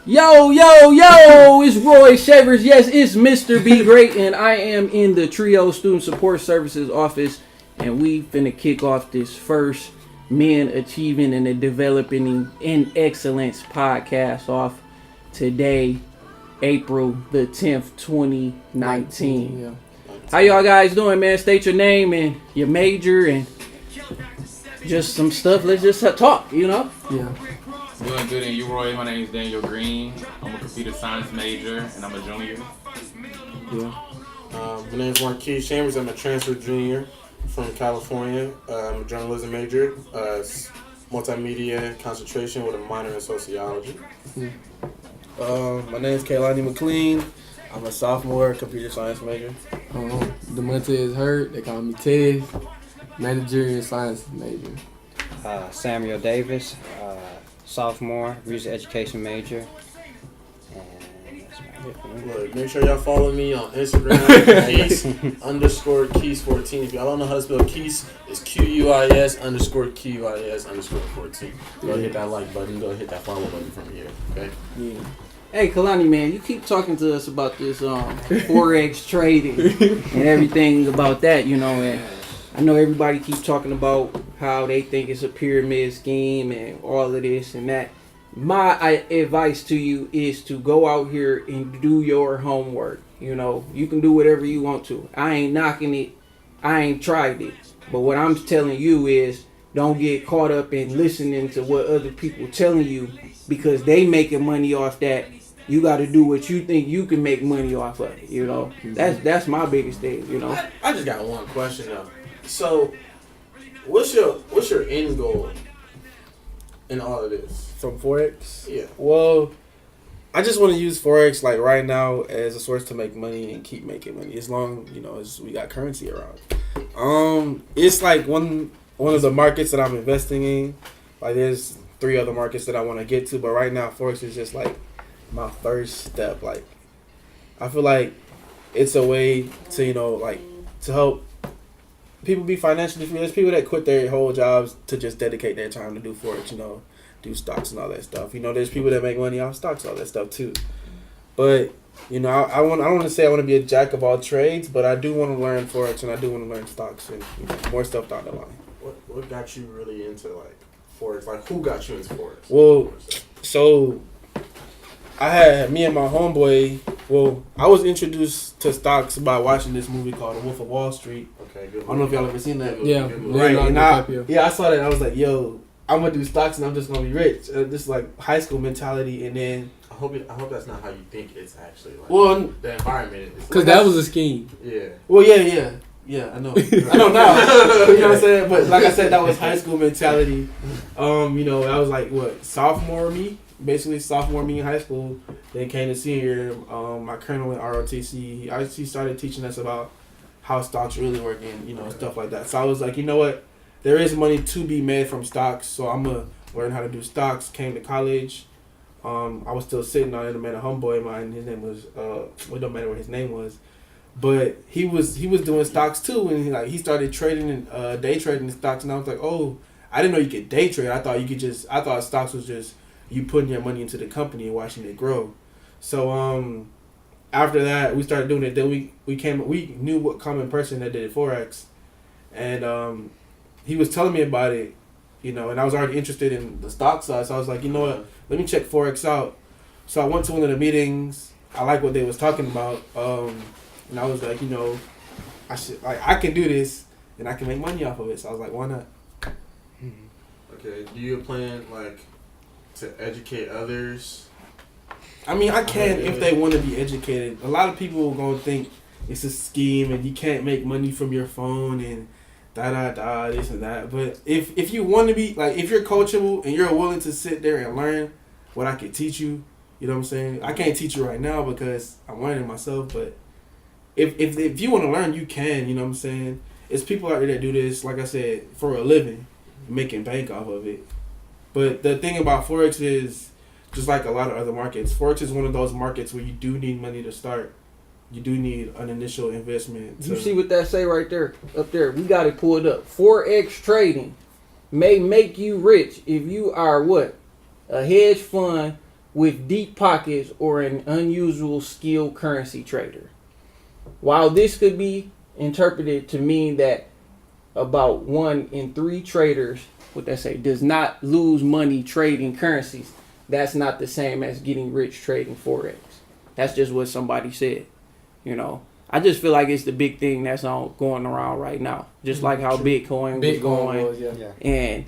Yo, yo, yo, it's Roy Shavers. Yes, it's Mr. B Great, and I am in the Trio Student Support Services office, and we finna kick off this first Men Achieving and Developing in Excellence podcast off today, April the 10th, 2019. Yeah. How y'all guys doing, man? State your name and your major and just some stuff. Let's just talk, you know? Yeah. Doing good, and you, Roy? My name is Daniel Green. I'm a computer science major, and I'm a junior. Yeah. My name is Marquise Chambers. I'm a transfer junior from California. I'm a journalism major, multimedia concentration with a minor in sociology. My name is Kaylani McLean. I'm a sophomore computer science major. Demonte is hurt. They call me Ted. Managerial science major. Samuel Davis, sophomore, music education major. And that's about it for me. Look, make sure y'all follow me on Instagram, Keys_Keys14. If y'all don't know how to spell Keys, it's QUIS_KEYS_14. Go hit that like button. Go hit that follow button from here. Okay. Yeah. Hey, Kalani, man, you keep talking to us about this Forex trading and everything about that, you know, and I know everybody keeps talking about how they think it's a pyramid scheme and all of this and that. My advice to you is to go out here and do your homework. You know, you can do whatever you want to. I ain't knocking it. I ain't tried it. But what I'm telling you is don't get caught up in listening to what other people telling you because they making money off that. You got to do what you think you can make money off of it, you know. That's my biggest thing, you know. I just got one question though. So, what's your end goal in all of this? From Forex? Yeah. Well, I just want to use Forex like right now as a source to make money and keep making money as long, you know, as we got currency around. It's like one of the markets that I'm investing in. Like there's 3 other markets that I want to get to, but right now Forex is just like my first step. Like I feel like it's a way to, you know, like to help people be financially free. There's people that quit their whole jobs to just dedicate their time to do Forex, you know, do stocks and all that stuff. You know, there's people that make money off stocks, all that stuff too. But, you know, I don't want to say I want to be a jack of all trades, but I do want to learn Forex and I do want to learn stocks and, you know, more stuff down the line. What got you really into like Forex? Like who got you into Forex? Well, so I had me and my homeboy. Well, I was introduced to stocks by watching this movie called The Wolf of Wall Street. Okay, good. I don't know if y'all ever seen that. Yeah, Right. And I saw that. And I was like, yo, I'm gonna do stocks and I'm just gonna be rich. This is like high school mentality. And then I hope that's not how you think it's actually. Like, well, the environment. Because that was a scheme. Yeah. Well, yeah. I know. I know now. You know what I'm saying? But like I said, that was high school mentality. You know, I was like sophomore me in high school. Then came to senior. My colonel in ROTC, he started teaching us about how stocks really work and, you know, stuff like that. So I was like, you know what? There is money to be made from stocks, so I'm gonna learn how to do stocks. Came to college. I was still sitting on it. I met a homeboy of mine. His name was it don't matter what his name was, but he was doing stocks too, and he started trading and day trading stocks. And I was like, oh, I didn't know you could day trade. I thought stocks was just you putting your money into the company and watching it grow. So after that, we started doing it. Then we knew what common person that did Forex, and he was telling me about it, you know, and I was already interested in the stock side. So I was like, you know what, let me check Forex out. So I went to one of the meetings. I like what they was talking about, and I was like, you know, I can do this and I can make money off of it. So I was like, why not? Okay. Do you plan like to educate others? I mean, I can if they want to be educated. A lot of people are going to think it's a scheme and you can't make money from your phone and this and that. But if you want to be, like, if you're coachable and you're willing to sit there and learn what I can teach you, you know what I'm saying? I can't teach you right now because I'm learning myself, but if you want to learn, you can, you know what I'm saying? It's people out there that do this, like I said, for a living, making bank off of it. But the thing about Forex is, just like a lot of other markets, Forex is one of those markets where you do need money to start. You do need an initial investment. You see what that say right there? Up there. We got it pulled up. Forex trading may make you rich if you are what? A hedge fund with deep pockets or an unusual skilled currency trader. While this could be interpreted to mean that about 1 in 3 traders, what they say, does not lose money trading currencies, that's not the same as getting rich trading Forex. That's just what somebody said. You know, I just feel like it's the big thing that's on going around right now. Just like how Bitcoin was going. was, yeah. And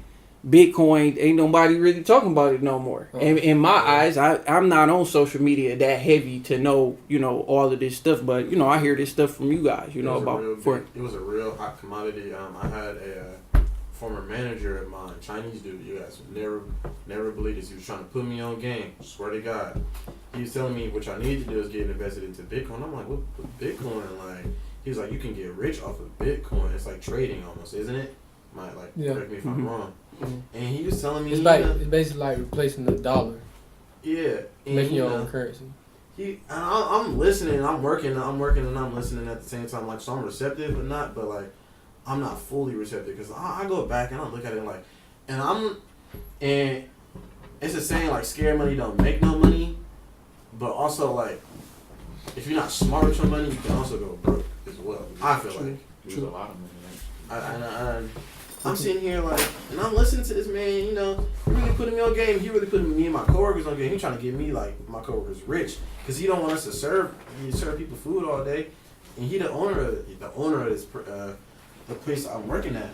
Bitcoin, ain't nobody really talking about it no more. And in my eyes, I'm not on social media that heavy to know, you know, all of this stuff. But, you know, I hear this stuff from you guys, you know, about it was a real hot commodity. I had a former manager of mine, Chinese dude. You guys would never believe this. He was trying to put me on game. Swear to God. He was telling me what y'all need to do is get invested into Bitcoin. I'm like, what Bitcoin? Like, he's like, you can get rich off of Bitcoin. It's like trading almost, isn't it? Correct me if I'm wrong. And he was telling me, it's basically like replacing the dollar. Yeah, and making your own currency. I'm listening, and I'm working, and I'm listening at the same time. Like, so I'm receptive, but like, I'm not fully receptive because I go back and I look at it like, and it's a saying like, scared money don't make no money, but also like, if you're not smart with your money, you can also go broke as well. I feel like Lose a lot of money. I'm sitting here like, and I'm listening to this man, you know, he really putting me on game. He really putting me and my coworkers on game. He trying to get me, like, my coworkers rich. Because he don't want us to serve people food all day. And he the owner of this, the place I'm working at.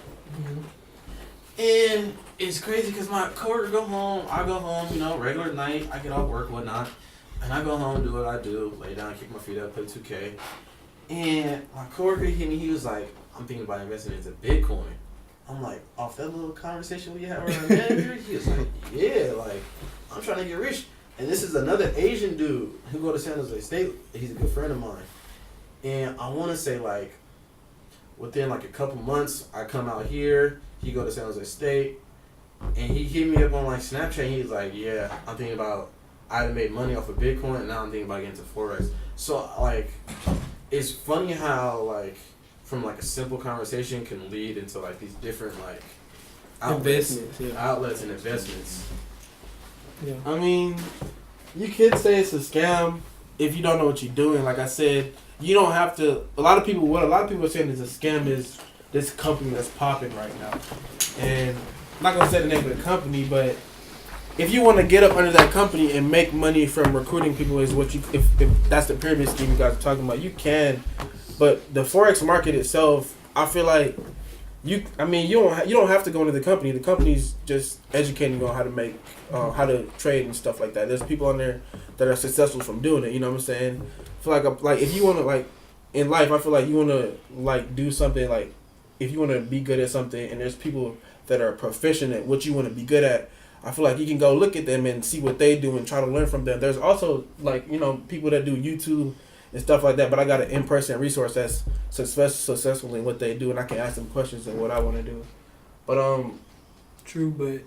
And it's crazy because my coworker go home, I go home, you know, regular night, I get off work, whatnot. And I go home, do what I do, lay down, kick my feet up, play 2K. And my coworker hit me, he was like, I'm thinking about investing into Bitcoin. I'm like, off that little conversation we had with our manager, he was like, yeah, like, I'm trying to get rich. And this is another Asian dude who go to San Jose State. He's a good friend of mine. And I want to say, like, within, like, a couple months, I come out here, he go to San Jose State, and he hit me up on, like, Snapchat, and he's like, yeah, I'm thinking about, I made money off of Bitcoin, and now I'm thinking about getting into Forex. So, like, it's funny how, like, from like a simple conversation can lead into like these different like outlets and investments. Yeah. I mean, you could say it's a scam if you don't know what you're doing. Like I said, you don't have to. What a lot of people are saying is a scam is this company that's popping right now. And I'm not gonna say the name of the company, but if you want to get up under that company and make money from recruiting people, is what you if that's the pyramid scheme you guys are talking about, you can. But the Forex market itself, I feel like you don't have to go into the company. The company's just educating you on how to make, how to trade and stuff like that. There's people on there that are successful from doing it. You know what I'm saying? I feel like if you want to like in life, I feel like you want to like do something like if you want to be good at something, and there's people that are proficient at what you want to be good at. I feel like you can go look at them and see what they do and try to learn from them. There's also like people that do YouTube and stuff like that, but I got an in-person resource that's successful in what they do, and I can ask them questions and what I want to do. But true, but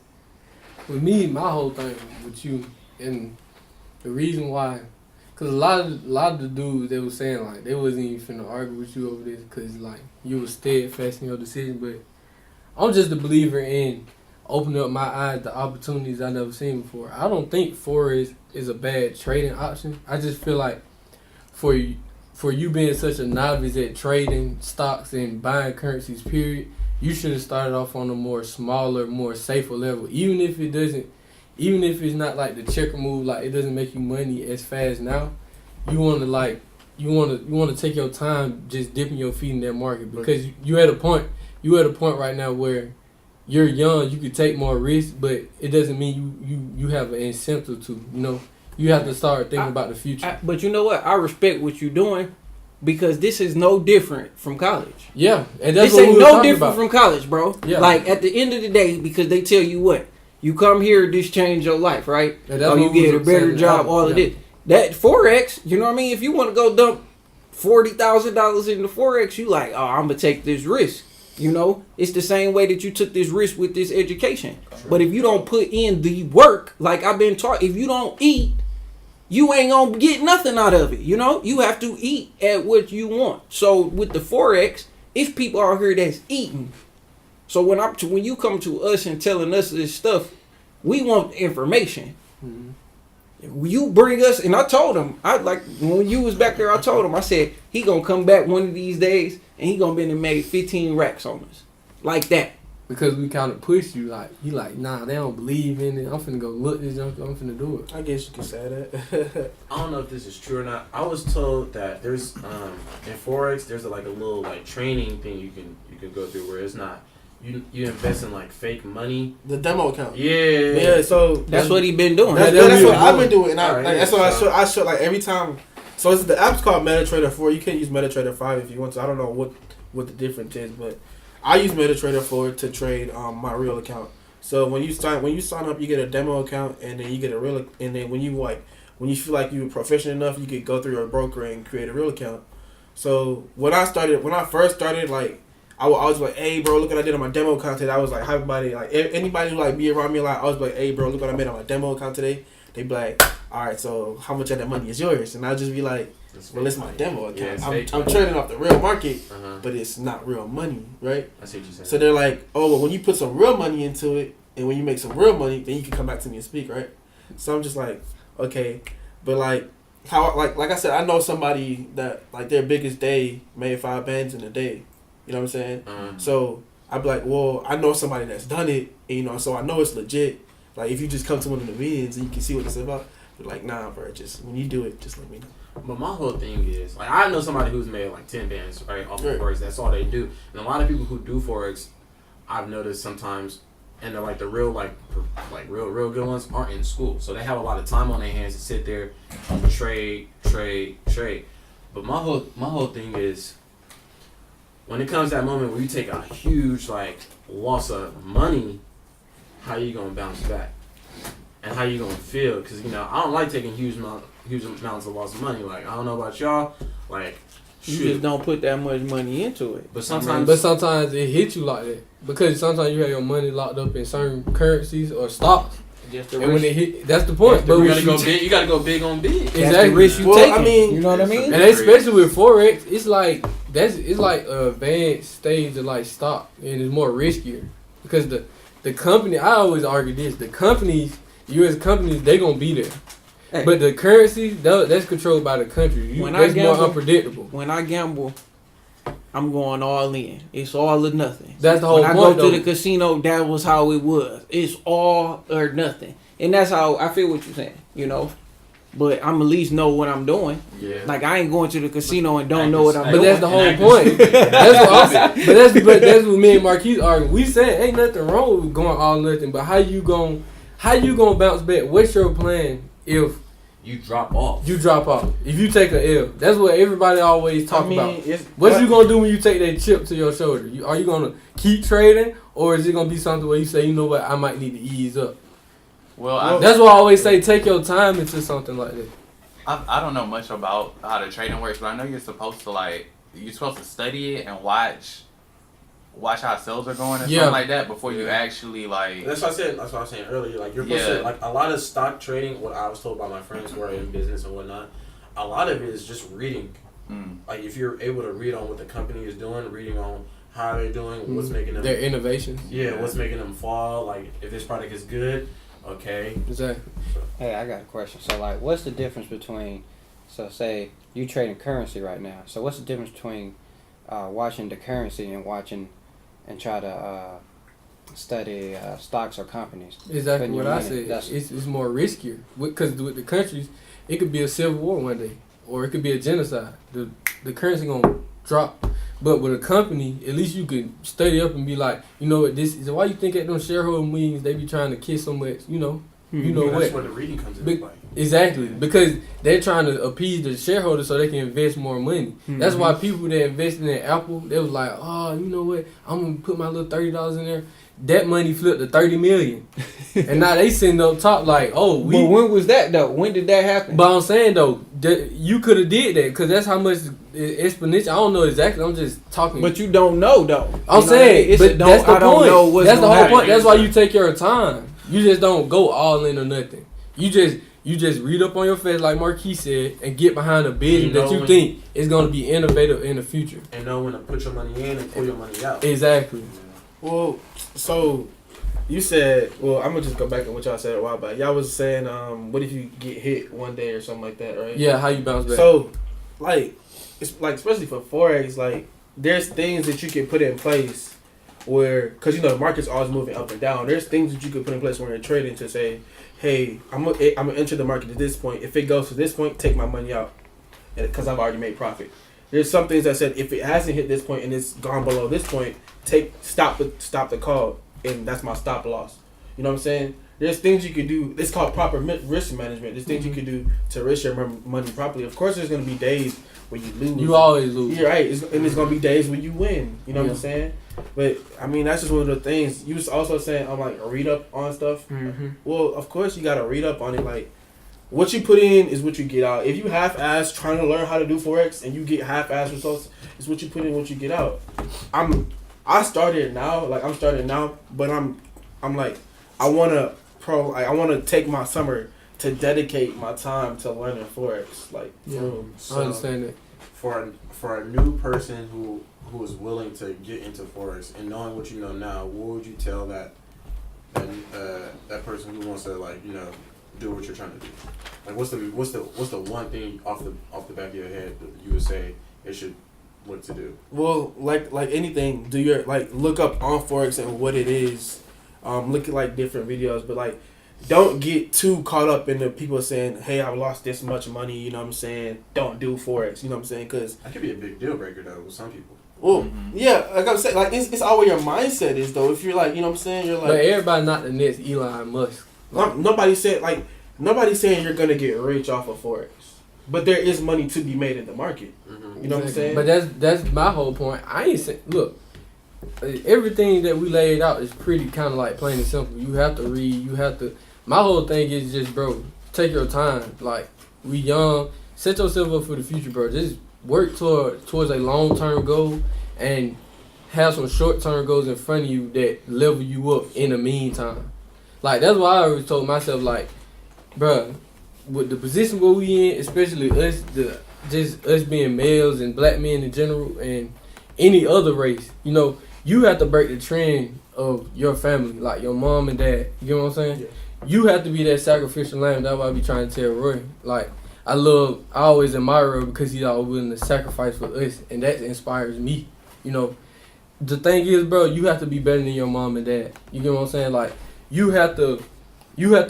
with me, my whole thing with you, and the reason why, because a lot of the dudes, they were saying like they wasn't even finna argue with you over this because like you was steadfast in your decision. But I'm just a believer in opening up my eyes to opportunities I never seen before. I don't think Forex is a bad trading option. I just feel like for you being such a novice at trading stocks and buying currencies, period, you should have started off on a more smaller, more safer level. Even if it's not like the checker move, like it doesn't make you money as fast now. You want to take your time just dipping your feet in that market because you at a point right now where you're young, you could take more risks, but it doesn't mean you have an incentive to, You have to start thinking about the future. But you know what? I respect what you're doing because this is no different from college. Yeah, and that's this what ain't we no different about. From college, bro. Yeah. Like at the end of the day, because they tell you what, you come here, this change your life, right? Or you get a better job, all of this. That Forex, you know what I mean? If you want to go dump $40,000 into Forex, you like, oh, I'm gonna take this risk. It's the same way that you took this risk with this education. Sure. But if you don't put in the work, like I've been taught, if you don't eat, you ain't gonna get nothing out of it. You have to eat at what you want. So with the Forex, it's people out here that's eating. So when you come to us and telling us this stuff, we want information. Mm-hmm. You bring us, and I told him, I like when you was back there, I told him, I said he gonna come back one of these days and he gonna be and made 15 racks on us, like that. Because we kind of push you, like, he like, nah, they don't believe in it. I'm finna go look this junk. I'm finna do it. I guess you could say that. I don't know if this is true or not. I was told that there's in Forex there's a little like training thing you can go through where it's not you invest in like fake money. The demo account. Yeah. So That's what he been doing. that's what I've been doing. And Alright, that's what I show like every time. So it's, the app's called MetaTrader 4. You can use MetaTrader 5 if you want to. I don't know what the difference is, but I use MetaTrader 4 to trade my real account. So when you sign up, you get a demo account, and then you get a real. And then when you feel like you're proficient enough, you could go through your broker and create a real account. So when I first started, like I was like, hey bro, look what I did on my demo account today. I was like, hi everybody, like anybody who like be around me a lot, I was like, hey bro, look what I made on my demo account today. They'd be like, all right, so how much of that money is yours? And I'll just be like, well, it's my demo account. I'm trading off the real market, but it's not real money, right? I see what you said. So they're like, oh, well, when you put some real money into it, and when you make some real money, then you can come back to me and speak, right? So I'm just like, okay, but like how like I said, I know somebody that like their biggest day made 5 bands in a day. You know what I'm saying? So I'd be like, well, I know somebody that's done it, and, you know, so I know it's legit. Like if you just come to one of the meetings and you can see what it's about, but like, nah, bro, just when you do it, just let me know. But my whole thing is, like, I know somebody who's made like 10 bands, right, off of Forex. That's all they do. And a lot of people who do Forex, I've noticed sometimes, and they're like the real, like real good ones aren't in school. So they have a lot of time on their hands to sit there and trade. But my whole thing is, when it comes to that moment where you take a huge, like, loss of money, how you gonna bounce back? And how you gonna feel? Because, you know, I don't like taking huge amounts of loss of money. Like, I don't know about y'all. Like, You just don't put that much money into it. But sometimes it hits you like that. Because sometimes you have your money locked up in certain currencies or stocks. Just the And when risk. it hit, that's the point. you gotta go big. You gotta go big on big. That's the Exactly. risk you Well, taking. I mean, you know what I mean? And especially with Forex, it's like a advanced stage of like stock, and it's more riskier because the company. I always argue this: the companies, U.S. companies, they gonna be there, Hey. but the currency that's controlled by the country. That's more unpredictable. When I gamble, I'm going all in. It's all or nothing. That's the whole when point. I go though. to the casino, that was how it was. It's all or nothing, and that's how I feel what you're saying. You know, but I'm at least know what I'm doing. Yeah. Like I ain't going to the casino and don't know what I'm But doing. that's the whole point. That's what me and Marquise argue. We said ain't nothing wrong with going all nothing, but how you gonna bounce back? What's your plan if You drop off. you drop off? If you take a L, that's what everybody always talk about. it's, What you gonna do when you take that chip to your shoulder? Are you gonna keep trading, or is it gonna be something where you say, you know what, I might need to ease up? Well, That's why I always say take your time into something like that. I don't know much about how the trading works, but I know you're supposed to study it and watch how sales are going and Yeah. something like that before you actually like. That's what I said. That's what I was saying earlier. Like you're supposed to, like a lot of stock trading. What I was told by my friends who are in business and whatnot, a lot of it is just reading. Like if you're able to read on what the company is doing, reading on how they're doing, what's making them Their innovations. Yeah, what's making them fall? Like if this product is good, okay. Exactly. Hey, I got a question. So, like, what's the difference between, so say you trading currency right now. So, what's the difference between watching the currency and try to study stocks or companies? Exactly Putting what your I money- said. It's more riskier because with the countries, it could be a civil war one day, or it could be a genocide. The currency gonna drop. But with a company, at least you can study up and be like, you know what, this is why you think at those shareholder meetings they be trying to kiss so much, you know That's what. where the reading comes in. Big- Like. Exactly, because they're trying to appease the shareholders so they can invest more money. That's why people that invested in Apple, they was like, oh, you know what, I'm gonna put my little $30 in there. That money flipped to $30 million, and now they sitting up top like, oh, But when was that though? When did that happen? But I'm saying though, you could have did that because that's how much exponential. I don't know exactly. I'm just talking. But you don't know though. I'm saying, but that's the I don't know point. what's That's the gonna whole happen. point. That's why you take your time. You just don't go all in or nothing. You just read up on your face like Marquis said and get behind a business that you think is going to be innovative in the future. And know when to put your money in and pull your money out. Exactly. Well, so you said, well, I'm gonna just go back to what y'all said a while back. Y'all was saying, what if you get hit one day or something like that, right? Yeah, how you bounce back? So, like, it's like especially for Forex, like there's things that you can put in place where, cause you know the market's always moving up and down. There's things that you could put in place when you're trading to say, hey, I'm gonna enter the market at this point. If it goes to this point, take my money out, because I've already made profit. There's some things that said if it hasn't hit this point and it's gone below this point, stop the call, and that's my stop loss. You know what I'm saying? There's things you can do. It's called proper risk management. There's things you can do to risk your money properly. Of course, there's gonna be days when you lose. You always lose. You're right, and there's gonna be days when you win. You know what I'm saying? But I mean, that's just one of the things. You was also saying, I'm like, read up on stuff. Mm-hmm. Well, of course you gotta read up on it. Like, what you put in is what you get out. If you half-ass trying to learn how to do Forex and you get half-ass results, it's what you put in, what you get out. I started now, like I'm starting now, but I'm like, I wanna take my summer to dedicate my time to learning Forex. Like, I understand it. For a new person who is willing to get into Forex and knowing what you know now, what would you tell that person who wants to, like, you know, do what you're trying to do? Like, what's the one thing off the back of your head that you would say it should look to do? Well, like anything, do your look up on Forex and what it is. Look at like different videos, but like don't get too caught up in the people saying, hey, I've lost this much money, you know what I'm saying? Don't do Forex, you know what I'm saying? Because that could be a big deal breaker though with some people. Well, yeah, like I'm saying, like it's all where your mindset is though. If you're like, you know what I'm saying, you're like. But everybody not the next Elon Musk. Nobody's saying you're gonna get rich off of Forex, but there is money to be made in the market. Mm-hmm. You know what I'm saying? But that's my whole point. I ain't saying, look, everything that we laid out is pretty kind of like plain and simple. You have to read. You have to. My whole thing is just, bro, take your time. Like, we young, set yourself up for the future, bro. Just work towards a long-term goal and have some short-term goals in front of you that level you up in the meantime. Like, that's why I always told myself, like, bruh, with the position where we in, especially us, just us being males and black men in general and any other race, you know, you have to break the trend of your family, like your mom and dad. You know what I'm saying? Yeah. You have to be that sacrificial lamb. That's why I be trying to tell Roy. Like, I always admire Roy because he's always willing to sacrifice for us, and that inspires me. You know, the thing is, bro, you have to be better than your mom and dad. You get what I'm saying? Like, you have to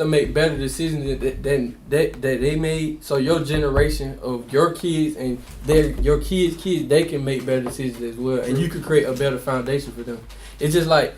make better decisions than they made, so your generation of your kids and your kids, they can make better decisions as well, and you could create a better foundation for them. It's just like,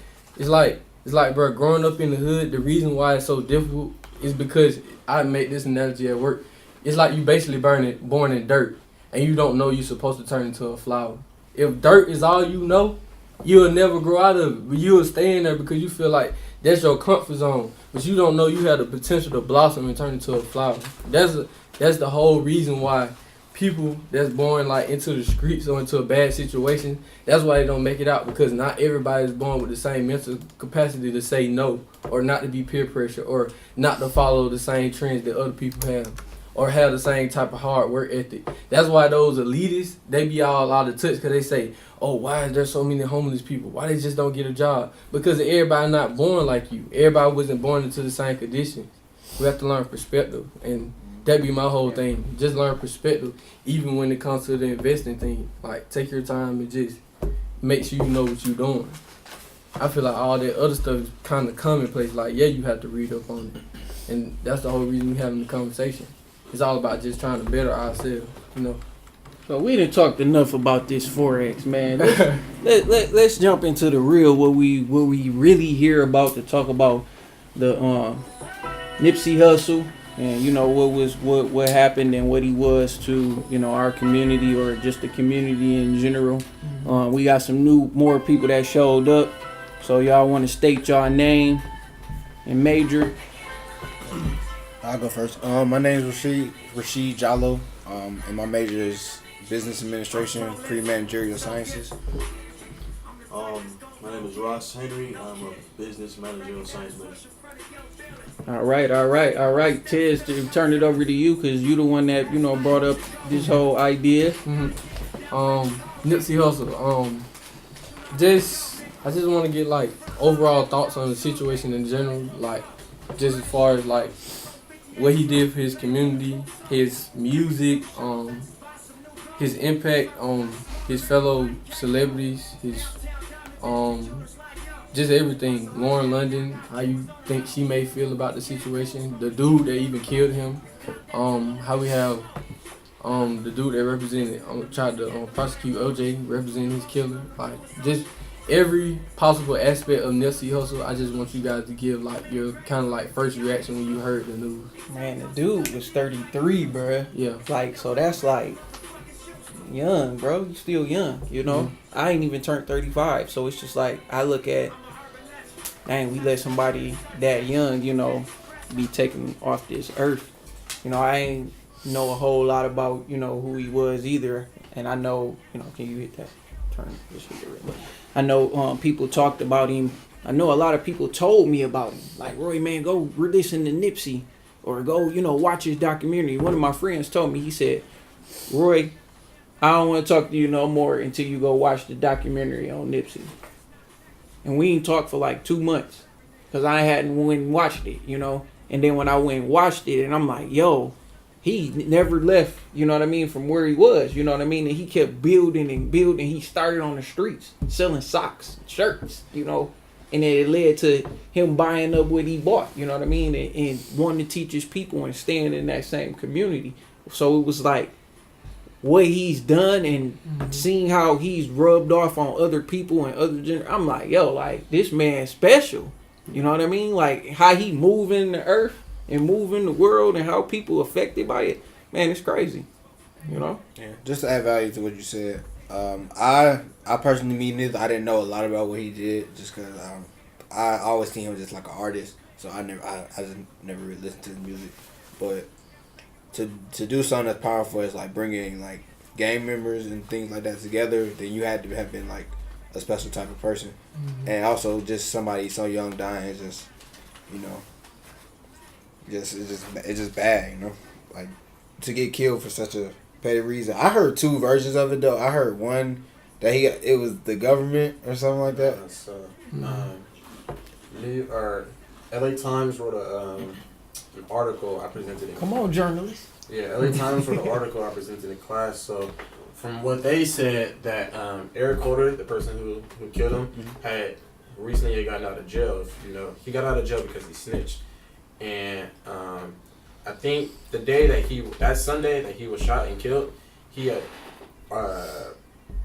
bro, growing up in the hood, the reason why it's so difficult is because I make this analogy at work. It's like you basically born in dirt, and you don't know you're supposed to turn into a flower. If dirt is all you know, you'll never grow out of it, but you'll stay in there because you feel like that's your comfort zone, but you don't know you have the potential to blossom and turn into a flower. That's the whole reason why people that's born like into the streets or into a bad situation, that's why they don't make it out, because not everybody is born with the same mental capacity to say no, or not to be peer pressure, or not to follow the same trends that other people have, or have the same type of hard work ethic. That's why those elitists, they be all out of touch, because they say, oh, why is there so many homeless people? Why they just don't get a job? Because everybody not born like you. Everybody wasn't born into the same conditions. We have to learn perspective, and that be my whole thing. Just learn perspective, even when it comes to the investing thing. Like, take your time and just make sure you know what you're doing. I feel like all that other stuff is kind of commonplace. Like, yeah, you have to read up on it. And that's the whole reason we're having the conversation. It's all about just trying to better ourselves, you know. So we done talked enough about this Forex, man. Let's jump into the real, what we really hear about, to talk about the Nipsey Hussle, and you know what happened and what he was to, you know, our community, or just the community in general. We got some more people that showed up, so y'all want to state y'all name and major. I'll go first. My name is Rashid Jallo, and my major is Business Administration, Pre-Managerial Sciences. My name is Ross Henry. I'm a Business Managerial Science major. All right. Tiz, to turn it over to you, because you the one that, you know, brought up this whole idea. Nipsey Hussle. Just I just want to get like overall thoughts on the situation in general, like just as far as like what he did for his community, his music, his impact on his fellow celebrities, his just everything. Lauren London, how you think she may feel about the situation? The dude that even killed him. How we have the dude that represented tried to prosecute OJ representing his killer. Like just every possible aspect of Nipsey Hussle. I just want you guys to give like your kind of like first reaction when you heard the news. Man, the dude was 33, bruh. Yeah. Like, so that's like young, bro. You still young, you know? Mm-hmm. I ain't even turned 35, so it's just like I look at, dang, we let somebody that young, you know, be taken off this earth. You know, I ain't know a whole lot about, you know, who he was either. And I know, you know, can you hit that? Turn this shit around. I know people talked about him. I know a lot of people told me about him. Like, Roy, man, go listen to Nipsey or go, you know, watch his documentary. One of my friends told me, he said, Roy, I don't want to talk to you no more until you go watch the documentary on Nipsey. And we ain't talked for like 2 months because I hadn't went and watched it, you know. And then when I went and watched it, and I'm like, yo, he never left, you know what I mean, from where he was, you know what I mean? And he kept building and building. He started on the streets selling socks, shirts, you know. And then it led to him buying up what he bought, you know what I mean? And wanting to teach his people and staying in that same community. So it was like what he's done and seeing how he's rubbed off on other people and other I'm like, yo, like this man's special. You know what I mean? Like how he moving the earth and moving the world and how people affected by it. Man, it's crazy. You know? Yeah. Just to add value to what you said, I personally, me neither. I didn't know a lot about what he did just because I always seen him just like an artist. So I just never really listened to his music. But to do something that's powerful is like bringing like gang members and things like that together. Then you had to have been like a special type of person, and also just somebody so young dying is just, you know, it's just bad, you know, like to get killed for such a petty reason. I heard 2 versions of it though. I heard one that it was the government or something like that. So, LA Times wrote an article I presented in Come on, journalist. Yeah, LA Times wrote an article I presented in class. So from what they said, that Eric Holder, the person who killed him, had recently gotten out of jail. You know, he got out of jail because he snitched. And I think that Sunday that he was shot and killed, he had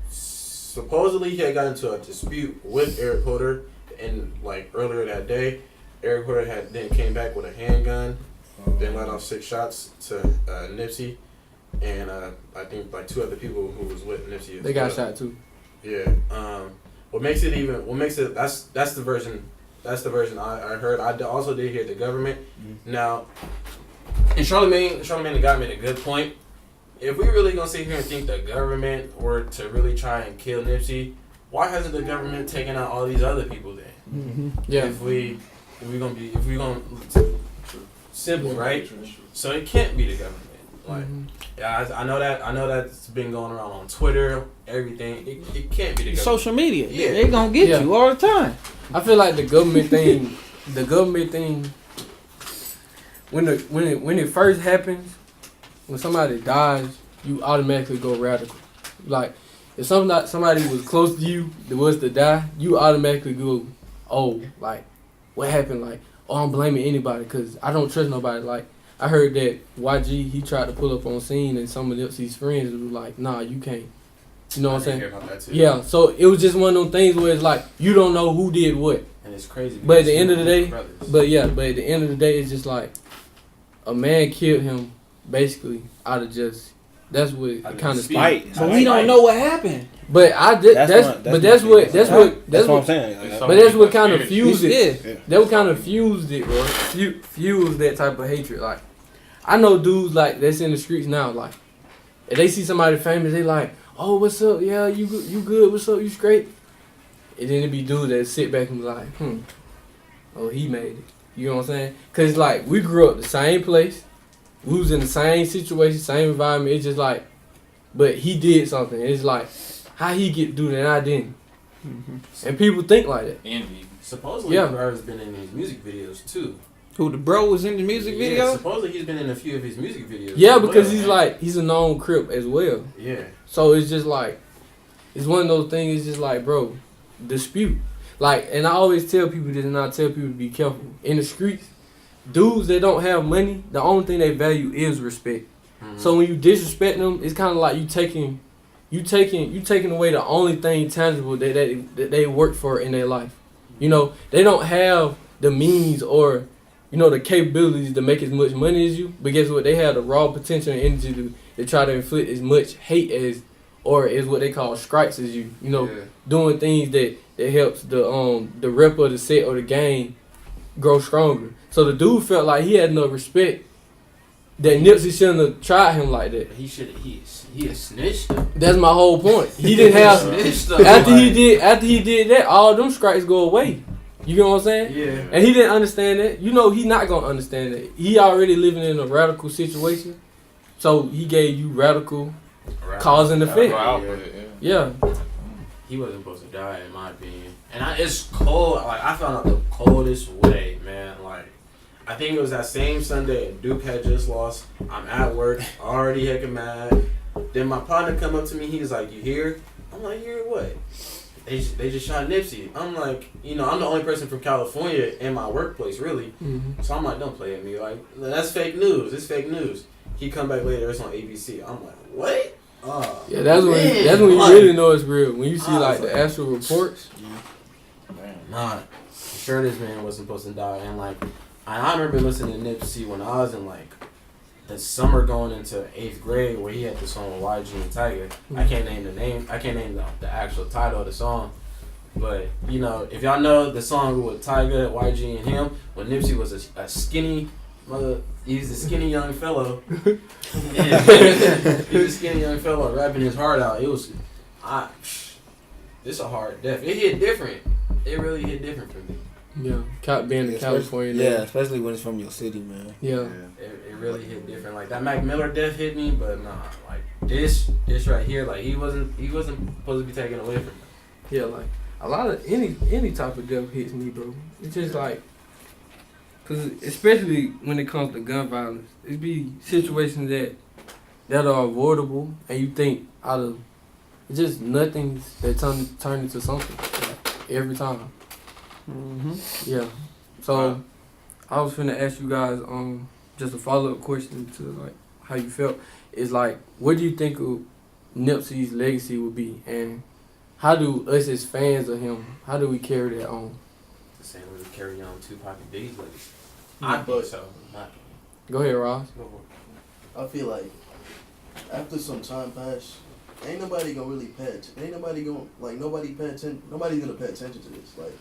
supposedly he had got into a dispute with Eric Holder, and like earlier that day, Eric Holder had then came back with a handgun, then let off 6 shots to Nipsey, and I think like 2 other people who was with Nipsey. They got shot too. Yeah. What makes it that's the version. That's the version I heard. I also did hear the government. Now, and Charlamagne the guy made a good point. If we really gonna sit here and think the government were to really try and kill Nipsey, why hasn't the government taken out all these other people then? Yeah. If we gonna simple, right? So it can't be the government. Like, yeah, I know that's been going around on Twitter, everything. It can't be the government. Social media. Yeah. They gonna get you all the time. I feel like the government thing, when it first happens, when somebody dies, you automatically go radical. Like, if somebody was close to you that was to die, you automatically go, oh, like, what happened? Like, oh, I'm blaming anybody because I don't trust nobody. Like, I heard that YG, he tried to pull up on scene and some of Nipsey's friends was like, nah, you can't. You know what I'm saying? Hear about that too. Yeah, so it was just one of those things where it's like, you don't know who did what. And it's crazy. But at the end of the day, brothers. it's just like, a man killed him basically out of just, that's what it kind of Spite. But we don't know what happened. But that's what I'm saying. Like, but that's what kind of fused it. Yeah. That what kind of fused it, bro. Fused that type of hatred. Like, I know dudes like that's in the streets now. Like, if they see somebody famous, they like, oh, what's up? Yeah, you good? What's up? You straight? And then it be dudes that sit back and be like, oh, he made it. You know what I'm saying? Cause like we grew up the same place, we was in the same situation, same environment. It's just like, but he did something. It's like, how he get to do that and I didn't. And people think like that. Envy. Supposedly, Yeah. Bro has been in his music videos too. Who, the bro was in the music Yeah, video? supposedly he's been in a few of his music videos. Yeah, as because well. he's a known Crip as well. Yeah. So it's just like, it's one of those things. It's just like, bro, dispute. Like, and I always tell people this, and I tell people to be careful in the streets. Dudes that don't have money, the only thing they value is respect. Mhm. So when you disrespect them, it's kind of like you taking away the only thing tangible that they work for in their life. You know, they don't have the means or, you know, the capabilities to make as much money as you. But guess what? They have the raw potential and energy to try to inflict as much hate as, or is what they call strikes as you. You know, Yeah. doing things that helps the rep of the set or the game grow stronger. So the dude felt like he had no respect. That Nipsey shouldn't have tried him like that. He should. He a snitch. Though. That's my whole point. He didn't have Snitch, though, after like- he did that, all them strikes go away. You get what I'm saying? Yeah. And he didn't understand that. You know, he not gonna understand that. He already living in a radical situation, so he gave you radical cause and effect. Yeah. He wasn't supposed to die, in my opinion. And it's cold. Like, I found out the coldest way, man. Like, I think it was that same Sunday, and Duke had just lost. I'm at work, already heckin' mad. Then my partner come up to me. He's like, "You here?" I'm like, "Hear what?" They just shot Nipsey. I'm like, you know, I'm the only person from California in my workplace, really. Mm-hmm. So I'm like, don't play at me. Like, that's fake news. It's fake news. He come back later. It's on ABC. I'm like, what? Oh, Yeah, that's when man. you Like, really know it's real. When you see I like was the actual reports. Nah, sure this man wasn't supposed to die. And like, I remember listening to Nipsey when I was in like the summer going into 8th grade, where he had the song with YG and Tiger. I can't name the name. I can't name the actual title of the song. But you know, if y'all know the song with Tiger, YG, and him, when Nipsey was a skinny mother, he was a skinny young fellow. Yeah. He was a skinny young fellow rapping his heart out. It was, this a hard death. It hit different. It really hit different for me. Yeah, being in California. Yeah, especially when it's from your city, man. Yeah. It really hit different. Like that Mac Miller death hit me, but nah, like this right here, like he wasn't supposed to be taken away from me. Yeah, like a lot of any type of death hits me, bro. It's just like, cause especially when it comes to gun violence, it be situations that are avoidable, and you think out of it's just nothing that turn into something like, every time. Mm-hmm. Yeah. So I was finna ask you guys just a follow-up question to like how you felt. Is like, what do you think of Nipsey's legacy would be, and how do us as fans of him, how do we carry that on? The same way we carry on Tupac and Biggie's legacy. I think so. Not Go ahead, Ross. I feel like after some time pass, ain't nobody gonna really pay attention. Ain't nobody gonna nobody's gonna pay attention to this. Like,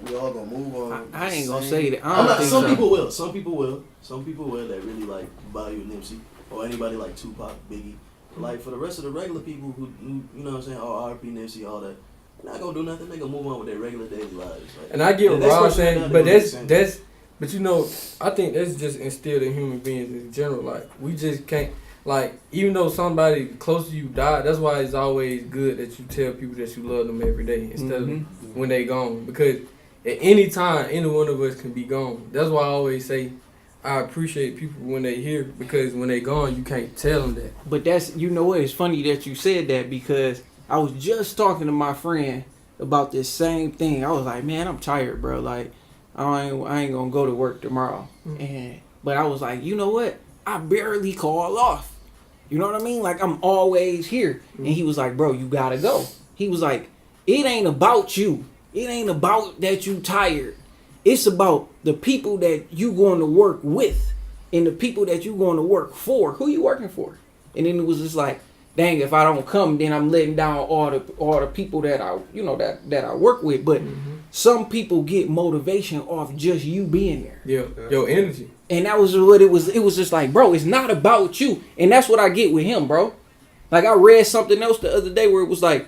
we all gonna move on. I ain't gonna Same. say that. I I'm don't not, think some so. people will. Some people will. Some people will that really like value Nipsey or anybody like Tupac, Biggie. Like for the rest of the regular people who you know what I'm saying, R.P. Nipsey, all that, they're not gonna do nothing. They gonna move on with their regular daily lives. Like, And I get what that's Ross what saying, they're but doing. but you know, I think that's just instilled in human beings in general. Like, we just can't, like, even though somebody close to you died, that's why it's always good that you tell people that you love them every day instead of when they gone. Because at any time, any one of us can be gone. That's why I always say I appreciate people when they here, because when they gone, you can't tell them that. But that's, you know what, it's funny that you said that, because I was just talking to my friend about this same thing. I was like, man, I'm tired, bro. Like, I ain't gonna go to work tomorrow. But I was like, you know what? I barely call off. You know what I mean? Like, I'm always here. And he was like, bro, you gotta go. He was like, it ain't about you. It ain't about that you tired. It's about the people that you going to work with and the people that you going to work for. Who you working for? And then it was just like, dang, if I don't come, then I'm letting down all the people that I, you know, that I work with. But some people get motivation off just you being there. Yeah, your energy. And that was what it was. It was just like, bro, it's not about you. And that's what I get with him, bro. Like, I read something else the other day where it was like,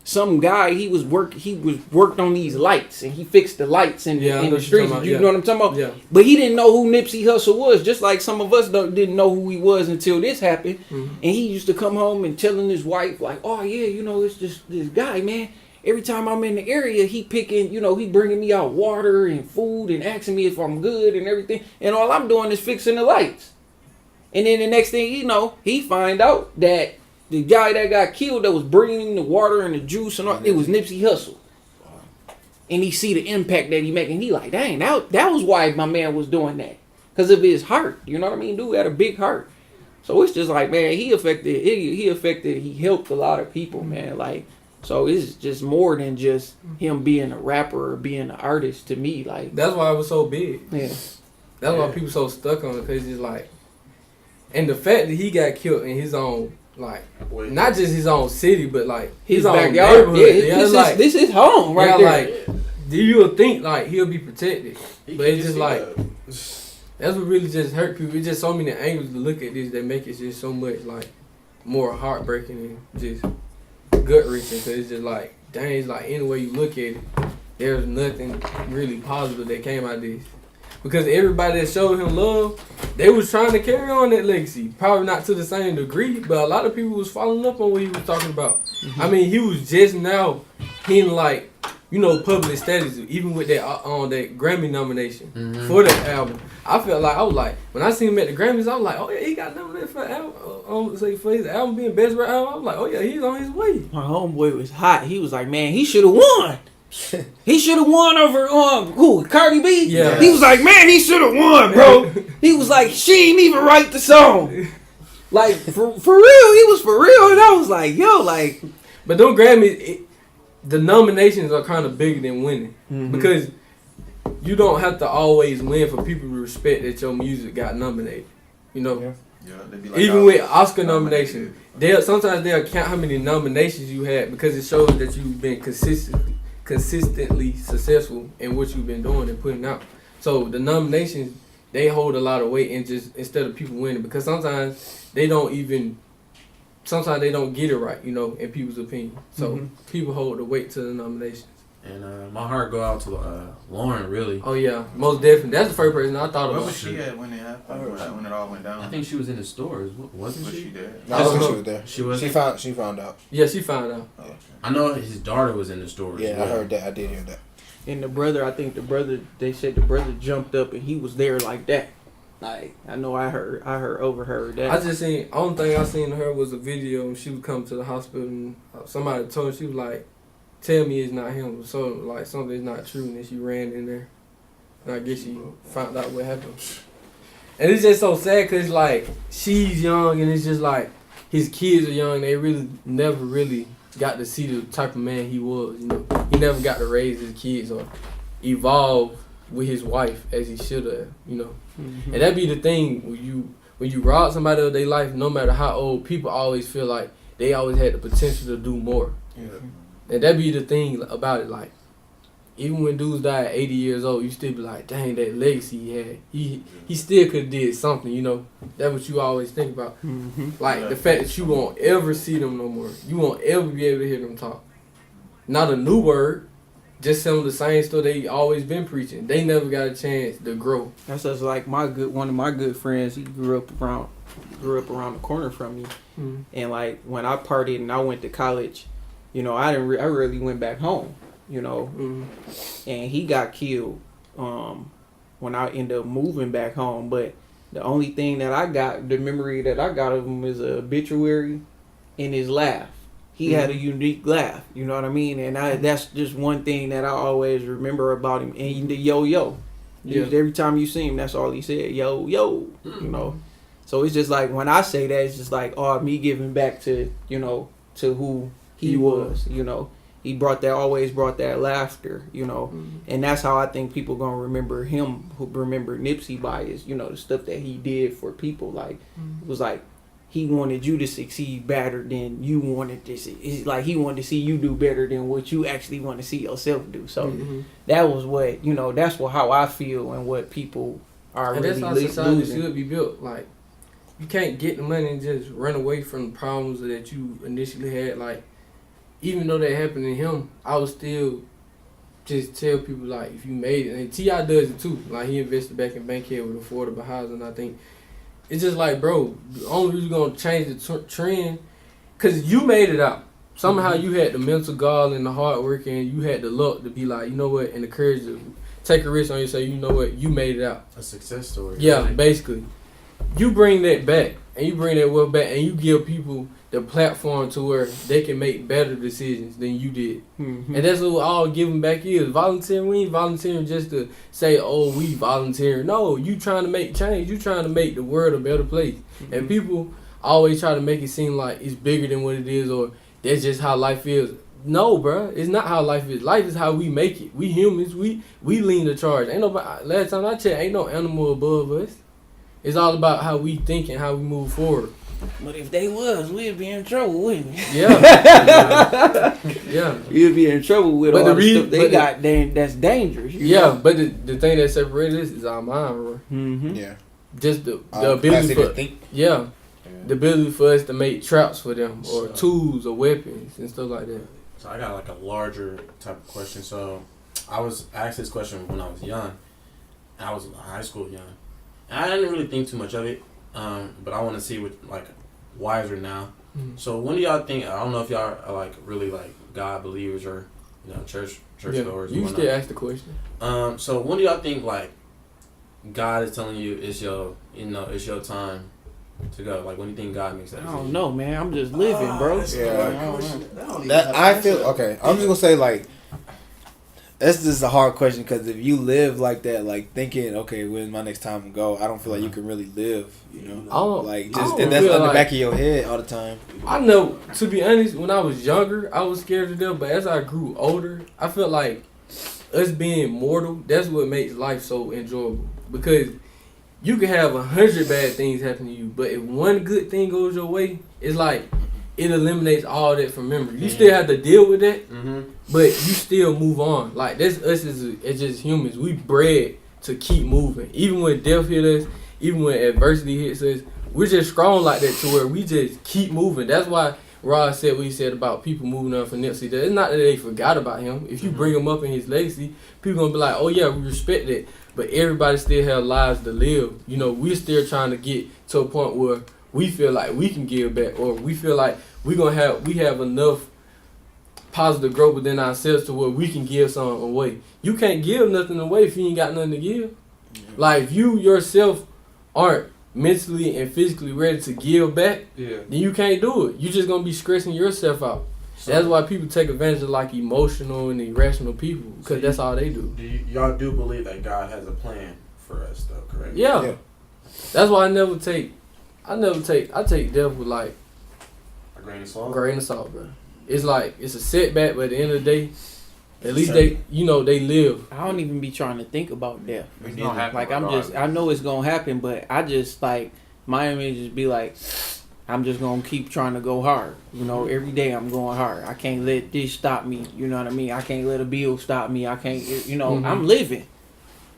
some guy, he was worked on these lights, and he fixed the lights in the streets. You know what I'm talking about? Yeah. But he didn't know who Nipsey Hussle was, just like some of us didn't know who he was until this happened. And he used to come home and telling his wife, like, oh yeah, you know, it's just this guy, man. every time I'm in the area, he picking, he bringing me out water and food and asking me if I'm good and everything. And all I'm doing is fixing the lights. And then the next thing you know, he find out that the guy that got killed that was bringing him the water and the juice and all, it was Nipsey Hussle. And he see the impact that he making. He like, dang, that was why my man was doing that. Because of his heart. You know what I mean? Dude had a big heart. So it's just like, man, he helped a lot of people, man. Like, so it's just more than just him being a rapper or being an artist to me. Like, that's why it was so big. Yeah. That's why people so stuck on it, because it's like, and the fact that he got killed in his own, like, not just his own city, but like his own backyard. neighborhood. Yeah, this is home right there. Like, you'll think like he'll be protected, but it's just like that's what really just hurt people. It's just so many angles to look at this that make it just so much like more heartbreaking and just gut wrenching. Cause it's just like, dang, it's like any way you look at it, there's nothing really positive that came out of this. Because everybody that showed him love, they was trying to carry on that legacy. Probably not to the same degree, but a lot of people was following up on what he was talking about. Mm-hmm. I mean, he was just now hitting like, public status, even with that that Grammy nomination for that album. I was like, when I seen him at the Grammys, I was like, oh yeah, he got nominated for his album being best rap album. I was like, oh yeah, he's on his way. My homeboy was hot. He was like, man, he should have won. He should have won over who? Cardi B? Yeah. He was like, man, he should have won, bro. He was like, she ain't even write the song. Like, for real, he was for real. And I was like, yo, like. But them Grammys, the nominations are kind of bigger than winning. Mm-hmm. Because you don't have to always win for people to respect that your music got nominated. Yeah, they'd be like, even with Oscar nomination, sometimes they'll count how many nominations you had because it shows that you've been consistently successful in what you've been doing and putting out. So the nominations, they hold a lot of weight instead of people winning, because sometimes they don't get it right, in people's opinion. So people hold the weight to the nominations. And my heart go out to Lauren, really. Oh yeah, most definitely. That's the first person I thought about. Where was she at when it happened? When it all went down? I think she was in the stores, wasn't she? Was she there? No, I don't think she was there. She was. She found out. Yeah, she found out. Oh, okay. I know his daughter was in the stores. Yeah, I heard that. I did hear that. And they said the brother jumped up and he was there like that. Like, I know I overheard that. I just seen, only thing I seen of her was a video and she would come to the hospital and somebody told her, she was like, tell me it's not him. So, like, something's not true, and then she ran in there. And I guess she found out what happened. And it's just so sad because, like, she's young and it's just like his kids are young. They really never really got to see the type of man he was, He never got to raise his kids or evolve with his wife as he should have, And that be the thing, when you rob somebody of their life, no matter how old, people always feel like they always had the potential to do more. Yeah. And that be the thing about it, like, even when dudes die at 80 years old, you still be like, dang, that legacy he had. He still could have did something, That's what you always think about. Mm-hmm. Like, the fact that you won't ever see them no more. You won't ever be able to hear them talk. Not a new word, just some of the same stuff they always been preaching. They never got a chance to grow. That's just like one of my good friends, he grew up around the corner from me. Mm-hmm. And, like, when I partied and I went to college, I really went back home. And he got killed when I ended up moving back home. But the only thing that I got, the memory that I got of him is a obituary and his laugh. He had a unique laugh, you know what I mean? And that's just one thing that I always remember about him. And the yo-yo. Yeah. Every time you see him, that's all he said, yo, So it's just like, when I say that, it's just like, me giving back to, to who he was, He always brought that laughter, and that's how I think people gonna remember him, who remember Nipsey by his, the stuff that he did for people. Like, it was like, he wanted you to succeed better than you wanted to see. It's like he wanted to see you do better than what you actually want to see yourself do. So that was what, that's how I feel and what people are and really that's how society should be built. Like, you can't get the money and just run away from the problems that you initially had. Like, even though that happened to him, I would still just tell people, like, if you made it, and T.I. does it too. Like, he invested back in Bankhead with affordable housing. I think it's just like, bro, the only reason you're gonna change the trend, cause you made it out. Somehow you had the mental gall and the hard work, and you had the luck to be like, you know what, and the courage to take a risk on yourself. You know what, you made it out. A success story. Yeah, really. basically. You bring that back, and you bring that wealth back, and you give people the platform to where they can make better decisions than you did. Mm-hmm. And that's what all giving back is. Volunteering, we ain't volunteering just to say, oh, we volunteering. No, you trying to make change. You trying to make the world a better place. Mm-hmm. And people always try to make it seem like it's bigger than what it is, or that's just how life is. No, bruh, it's not how life is. Life is how we make it. We humans, we lead the charge. Ain't nobody. Last time I checked, ain't no animal above us. It's all about how we think and how we move forward. But if they was, we'd be in trouble, wouldn't we? Yeah. Yeah. You'd be in trouble with But all the the stuff they but the- got. That's dangerous. You Yeah, know? but the thing that separates us is our mind, bro. Mm-hmm. Yeah. Just the Capacity ability to for think. yeah, Yeah. the ability for us to make traps for them or So- tools or weapons and stuff like that. So I got like a larger type of question. So I was asked this question when I was young. I was in high school young. And I didn't really think too much of it. But I want to see what like wiser now. Mhm. So when do y'all think? I don't know if y'all are like really like God believers or church Yeah, goers. you or can still whatnot. ask the question. So when do y'all think like God is telling you it's your it's your time to go? Like when do you think God makes that I decision? don't know, man. I'm just living, bro. That's Yeah. a hard question. I don't even That have I an feel answer. okay. I'm just gonna say like that's just a hard question because if you live like that, like thinking, okay, when's my next time to go? I don't feel like you can really live. You know, I don't, like I just don't and that's feel on the like- back of your head all the time. I know, to be honest, when I was younger, I was scared to death. But as I grew older, I felt like us being mortal, that's what makes life so enjoyable. Because you can have 100 bad things happen to you, but if one good thing goes your way, it's like it eliminates all that from memory. You still have to deal with that, Mm-hmm. but you still move on. Like that's us as just humans. We bred to keep moving. Even when death hit us, even when adversity hits us, we're just strong like that to where we just keep moving. That's why Rod said what he said about people moving on from Nipsey. It's not that they forgot about him. If you bring him up in his legacy, people gonna be like, oh yeah, we respect it. But everybody still have lives to live. We're still trying to get to a point where we feel like we can give back, or we feel like we have enough positive growth within ourselves to where we can give something away. You can't give nothing away if you ain't got nothing to give. Like if you yourself aren't mentally and physically ready to give back, then you can't do it. You're just gonna be stressing yourself out. That's why people take advantage of like emotional and irrational people, because that's all they do. Y'all do believe that God has a plan for us, though, correct? Yeah. Yeah. That's why I take death with like A grain of salt. grain of salt, bro. It's like it's a setback, but at the end of the day, at least they live. I don't even be trying to think about death. It's gonna happen Like regardless. I know it's gonna happen, but I just like my image just be like, I'm just gonna keep trying to go hard. Every day I'm going hard. I can't let this stop me. You know what I mean? I can't let a bill stop me. I can't. I'm living.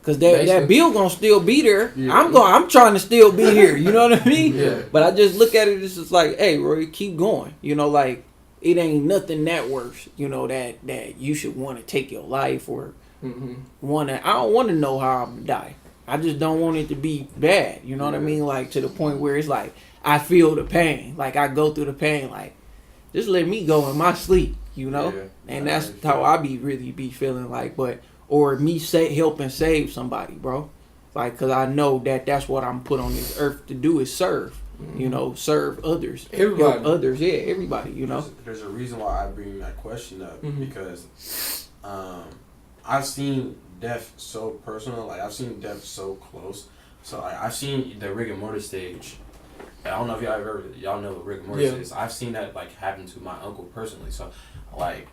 Cause that Basically. bill gonna still be there. Yeah. I'm trying to still be here. You know what I mean? Yeah. But I just look at it as just like, hey, Roy, keep going. Like it ain't nothing that worse. That you should want to take your life or I don't want to know how I'm gonna die. I just don't want it to be bad. You know what I mean? Like to the point where it's like I feel the pain. Like I go through the pain. Like just let me go in my sleep. Yeah. And that's how I be feeling like. But or me helping save somebody, bro. Like, cause I know that's what I'm put on this earth to do is serve. Serve others. Everybody. Help others. Yeah, everybody. There's a reason why I bring that question up because I've seen death so personal. Like I've seen death so close. So I've seen the rigor mortis stage. I don't know if y'all know what rigor mortis is. I've seen that like happen to my uncle personally. So like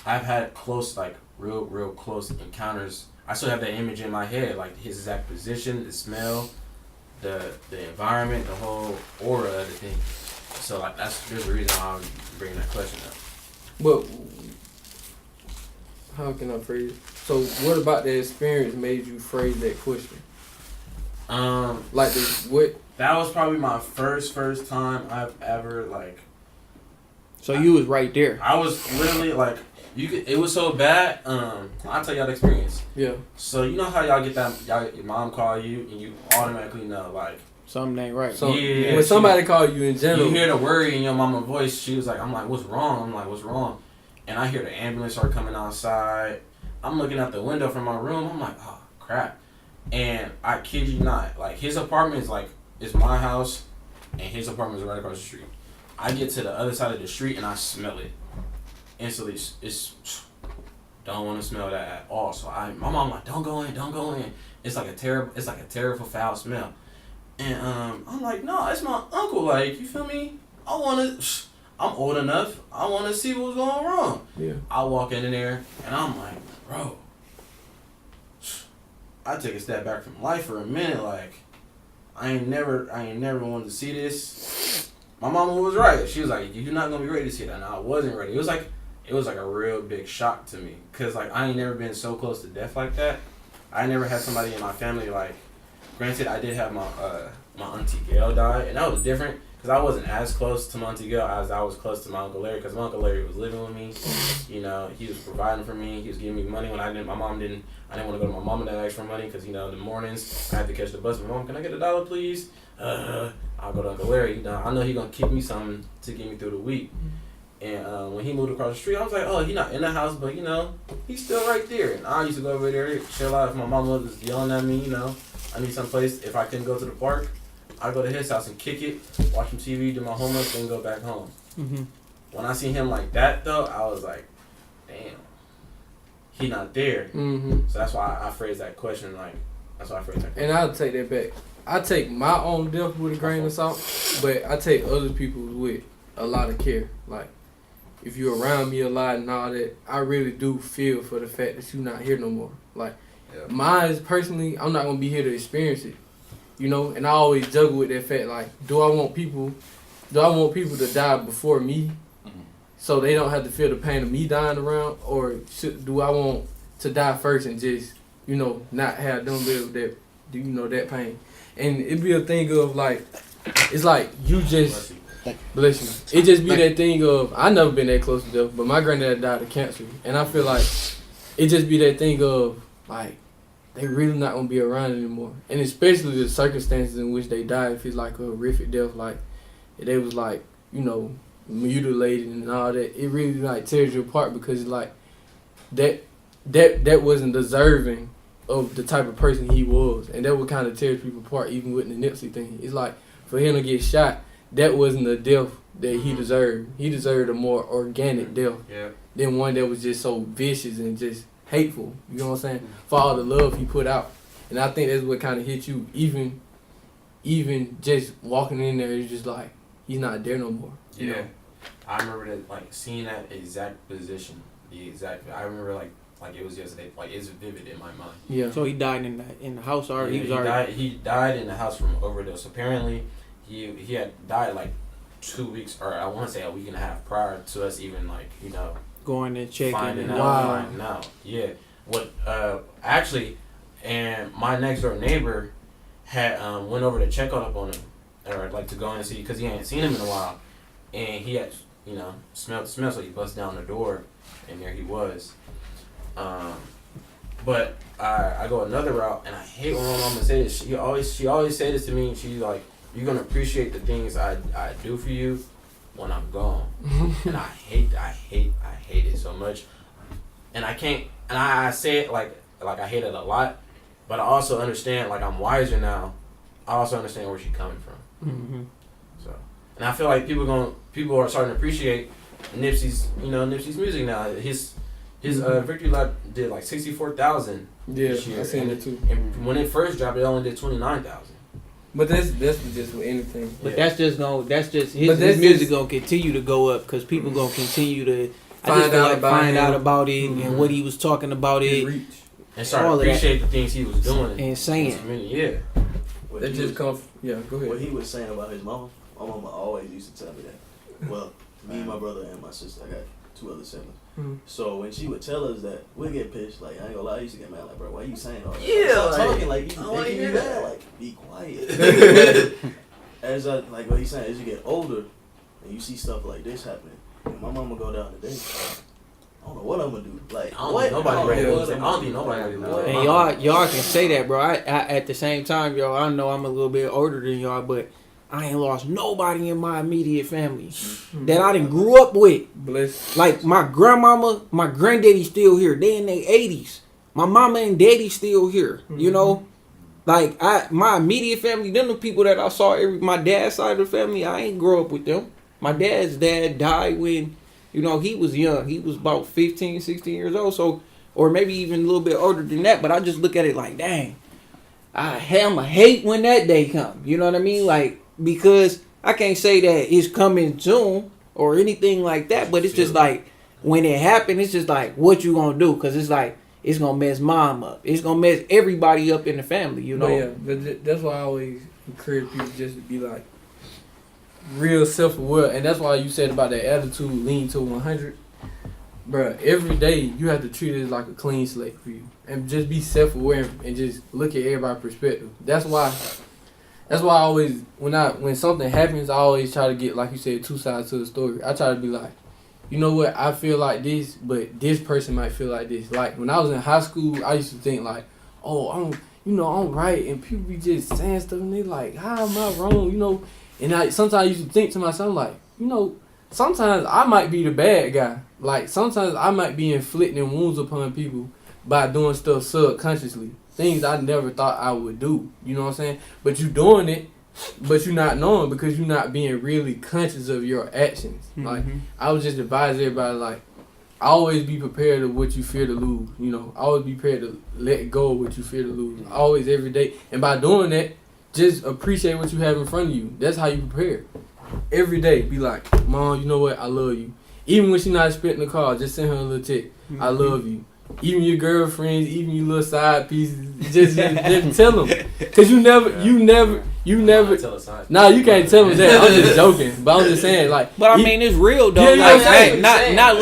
I've had close real close encounters. I still have that image in my head, like his exact position, the smell, the environment, the whole aura of the thing. So like there's a reason why I'm bringing that question up. But how can I phrase it? So what about the experience made you phrase that question? Like what? That was probably my first time I've ever like. So you was right there. I was literally like, it was so bad. I'll tell y'all the experience. Yeah. So you know how y'all get that? Your mom call you and you automatically know like Something ain't right. So Yeah, when somebody call you in general, you hear the worry in your mama's voice. She was like, I'm like, what's wrong? I'm like, what's wrong? And I hear the ambulance start coming outside. I'm looking out the window from my room. I'm like, oh, crap. And I kid you not, like, his apartment is my house, and his apartment is right across the street. I get to the other side of the street, and I smell it. Instantly, don't want to smell that at all. So my mom like, don't go in. It's like a terrible foul smell. And I'm like, no, it's my uncle. Like, you feel me? I'm old enough. I want to see what's going wrong. Yeah. I walk in there, and I'm like, bro. I take a step back from life for a minute. Like, I ain't never wanted to see this. My mama was right. She was like, you're not gonna be ready to see that. And I wasn't ready. It was like a real big shock to me, cause like I ain't never been so close to death like that. I never had somebody in my family like. Granted, I did have my auntie Gail die, and that was different. Because I wasn't as close to my auntie Gail as I was close to my Uncle Larry. Because my Uncle Larry was living with me. You know, he was providing for me. He was giving me money when I didn't want to go to my mom and dad ask for money. Because, you know, in the mornings, I had to catch the bus. My mom, can I get $1, please? I'll go to Uncle Larry. You know, I know he's going to keep me something to get me through the week. And when he moved across the street, I was like, oh, he's not in the house, but, you know, he's still right there. And I used to go over there, chill out. If my mom was yelling at me, you know, I need someplace. If I couldn't go to the park, I go to his house and kick it, watch some TV, do my homework, then go back home. Mm-hmm. When I seen him like that, though, I was like, damn, he not there. Mm-hmm. So that's why I phrased that question like, that's why I phrased that question. And I'll take that back. I take my own death with a grain of salt, but I take other people's with a lot of care. Like, if you're around me a lot and all that, I really do feel for the fact that you're not here no more. Like, mine personally, I'm not going to be here to experience it. You know, and I always juggle with that fact, like, do I want people to die before me, so they don't have to feel the pain of me dying around, or do I want to die first and just, you know, not have them live that, you know, that pain? And it be a thing of like, it's like you just, bless you. It just be that thing of, I never been that close to death, but my granddad died of cancer, and I feel like it just be that thing of like, they really not gonna be around anymore, and especially the circumstances in which they died. If it's like a horrific death, like they was like, you know, mutilated and all that, it really like tears you apart, because like that wasn't deserving of the type of person he was, and that would kind of tear people apart. Even with the Nipsey thing, it's like for him to get shot, that wasn't the death that he deserved. He deserved a more organic death than one that was just so vicious and just hateful, you know what I'm saying? For all the love he put out. And I think that's what kind of hit you. Even just walking in there, it's just like, he's not there no more. You know? I remember that, like, seeing that exact position. I remember, like it was yesterday. Like, it's vivid in my mind. Yeah. So he died in the house, or he died in the house from overdose. Apparently, he had died, like, 2 weeks, or I want to say a week and a half prior to us even, like, you know, going and checking. Finding out. Yeah. What actually, and my next door neighbor had went over to check up on him, or like to go and see, because he hadn't seen him in a while, and he had, you know, smelled the smell, so he bust down the door, and there he was. But I go another route, and I hate when my mama say this. She always say this to me. She's like, "You're gonna appreciate the things I do for you when I'm gone." And I hate it so much, and I can't. And I say it like I hate it a lot, but I also understand. Like, I'm wiser now. I also understand where she's coming from. Mm-hmm. So, and I feel like people are starting to appreciate Nipsey's music now. His Victory Lap did like 64,000. Yeah, this year. I seen it too. And when it first dropped, it only did 29,000. But that's just with anything. But that's just his music gonna continue to go up, because people gonna continue to find out about it and what he was talking about it, and start to appreciate the things he was doing and saying. That just comes. Yeah, go ahead. What he was saying about his mama, my mama always used to tell me that. Well, me, my brother, and my sister. I got 2 other siblings. Mm-hmm. So when she would tell us that, we'd get pissed. Like, I ain't gonna lie, I used to get mad. Like, bro, why you saying all that? Yeah, stop like, talking like you making me mad. Like, be quiet. As like what he's saying, as you get older and you see stuff like this happening, and my mama go down today, don't know what I'm gonna do. Like, I don't what? think nobody I ready to don't know lose. what I I'm don't think gonna nobody do. ready to What? lose. And y'all can say that, bro. I at the same time, yo, I know I'm a little bit older than y'all, but I ain't lost nobody in my immediate family that I done grew up with. Bless. Like my grandmama, my granddaddy still here. They in their 80s. My mama and daddy still here. You know, like my immediate family, them the people that I saw my dad's side of the family. I ain't grow up with them. My dad's dad died when, you know, he was young. He was about 15, 16 years old. So, or maybe even a little bit older than that. But I just look at it like, dang, I'ma hate when that day come. You know what I mean? Like, because I can't say that it's coming soon or anything like that. But it's just like, when it happened, it's just like, what you gonna do? Because it's like, it's gonna mess mom up. It's gonna mess everybody up in the family, you know? But yeah, but that's why I always encourage people just to be like real self-aware, and that's why you said about that attitude lean to 100. Bruh, every day you have to treat it like a clean slate for you, and just be self-aware and just look at everybody's perspective. That's why I always when something happens, I always try to get, like you said, two sides to the story. I try to be like, you know what, I feel like this, but this person might feel like this. Like, when I was in high school, I used to think like, oh, I'm right, and people be just saying stuff, and they like, how am I wrong, you know? And sometimes I used to think to myself, like, you know, sometimes I might be the bad guy. Like, sometimes I might be inflicting wounds upon people by doing stuff subconsciously. Things I never thought I would do, you know what I'm saying? But you doing it, but you're not knowing because you're not being really conscious of your actions. Like, I would just advise everybody, like, always be prepared of what you fear to lose. You know, always be prepared to let go of what you fear to lose. Always, every day. And by doing that, just appreciate what you have in front of you. That's how you prepare. Every day, be like, Mom, you know what? I love you. Even when she's not expecting the call, just send her a little text. I love you. Even your girlfriends, even your little side pieces, just tell them. Cause you never. Nah, you can't tell them that. I'm just joking, but I'm just saying, like. But I mean, it's real though. Yeah, like, yeah, hey, yeah, not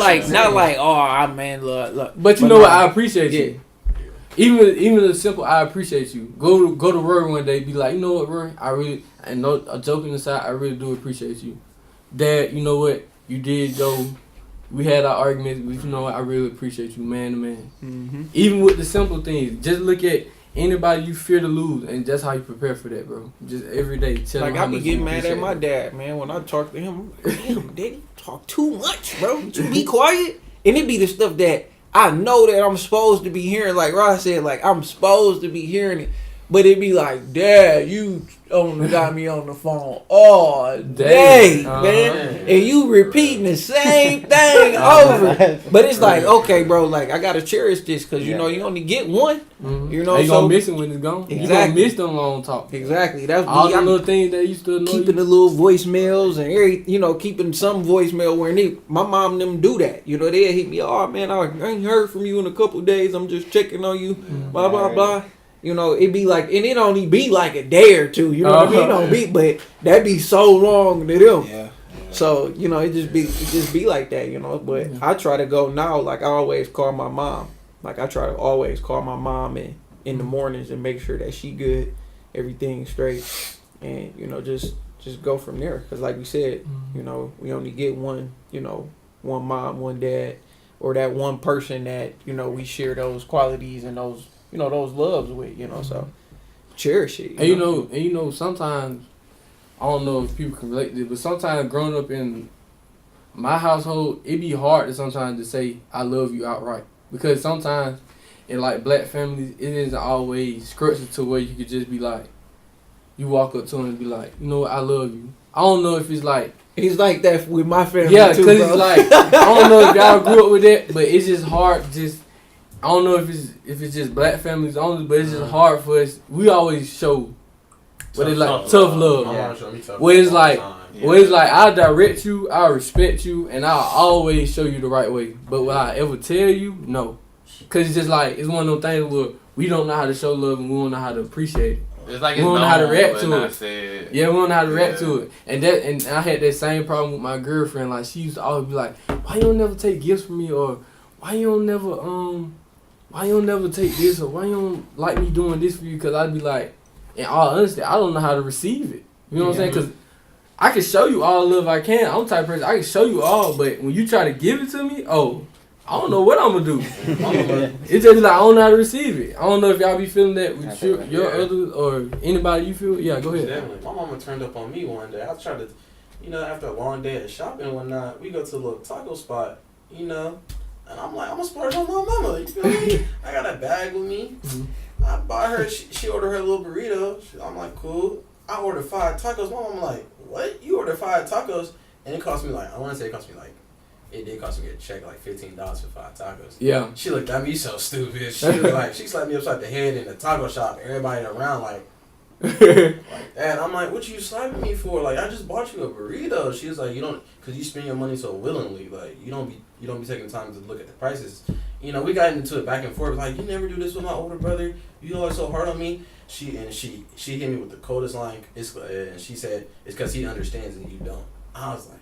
like, oh, I man, look. But you know what? I appreciate you. Even the simple, I appreciate you. Go to Rory one day, be like, you know what, Rory, and no, joking aside, I really do appreciate you. Dad, you know what, you did go. We had our arguments, but you know what, I really appreciate you, man to man. Even with the simple things, just look at anybody you fear to lose, and that's how you prepare for that, bro. Just every day, tell like, him how I be much getting you mad appreciate at my him. dad, man, when I talk to him. I'm like, damn, Daddy, talk too much, bro. You be quiet. And it be the stuff that I know that I'm supposed to be hearing. Like Ross said, like, I'm supposed to be hearing it. But it be like, Dad, you got me on the phone all day, man. And you repeating the same thing over. But it's like, okay, bro, like, I got to cherish this because, you know, you only get one. You know, you gonna miss it when it's gone. Exactly. You gonna miss them long talk. Exactly. That's all me. the little things that used to annoy keeping the little voicemails and keeping some voicemail where my mom and them do that. You know, they hit me, oh man, I ain't heard from you in a couple of days. I'm just checking on you. Blah blah blah. You know, it be like, and it only be like a day or two. You know what I mean? It don't be, but that be so long to them. Yeah. So you know, it just be like that. You know, but I try to go now. Like I always call my mom. Like I try to always call my mom in the mornings and make sure that she good, everything's straight, and you know, just go from there. Cause like we said, you know, we only get one. You know, one mom, one dad, or that one person that you know we share those qualities and those. You know, those loves with, you know, so cherish it. And you know, sometimes, I don't know if people can relate to this, but sometimes growing up in my household, it be hard to sometimes to say, I love you outright. Because sometimes, in like black families, it isn't always scripted to where you could just be like, you walk up to them and be like, you know what, I love you. I don't know if it's like, he's like that with my family because too, it's like, I don't know if y'all grew up with that, but it's just hard to just, I don't know if it's just black families only, but it's just hard for us. We always show what it's like tough love. Where it's like I'll direct you, I'll respect you, and I'll always show you the right way. But will I ever tell you? No. Cause it's just like it's one of those things where we don't know how to show love and we don't know how to appreciate it. It's like we don't know how to react to it. Said. Yeah, we don't know how to react to it. And I had that same problem with my girlfriend. Like she used to always be like, why you don't never take gifts from me, or why you don't never take this, or why you don't like me doing this for you? Because I'd be like, in all honesty, I don't know how to receive it. You know what I'm saying? Because I can show you all the love I can. I'm the type of person, I can show you all, but when you try to give it to me, I don't know what I'm gonna do. It's just like I don't know how to receive it. I don't know if y'all be feeling that with your others or anybody you feel. Yeah, go ahead. Definitely. My mama turned up on me one day. I tried to, after a long day of shopping and whatnot, we go to a little taco spot, and I'm like, I'm gonna splurge on my mama. You feel me? I got a bag with me. I bought her. She ordered her a little burrito. I'm like, cool. I ordered 5 tacos. My mama like, what? You ordered 5 tacos, and it cost me like, I want to say it cost me like. It did cost me a check like $15 for 5 tacos. Yeah. She looked at me so stupid. She was like, she slapped me upside the head in the taco shop. Everybody around like that. I'm like, what you slapping me for? Like, I just bought you a burrito. She was like, cause you spend your money so willingly. Like, you don't be taking the time to look at the prices. We got into it back and forth. Like, you never do this with my older brother. You always so hard on me. She hit me with the coldest line. And she said it's cause he understands and you don't. I was like.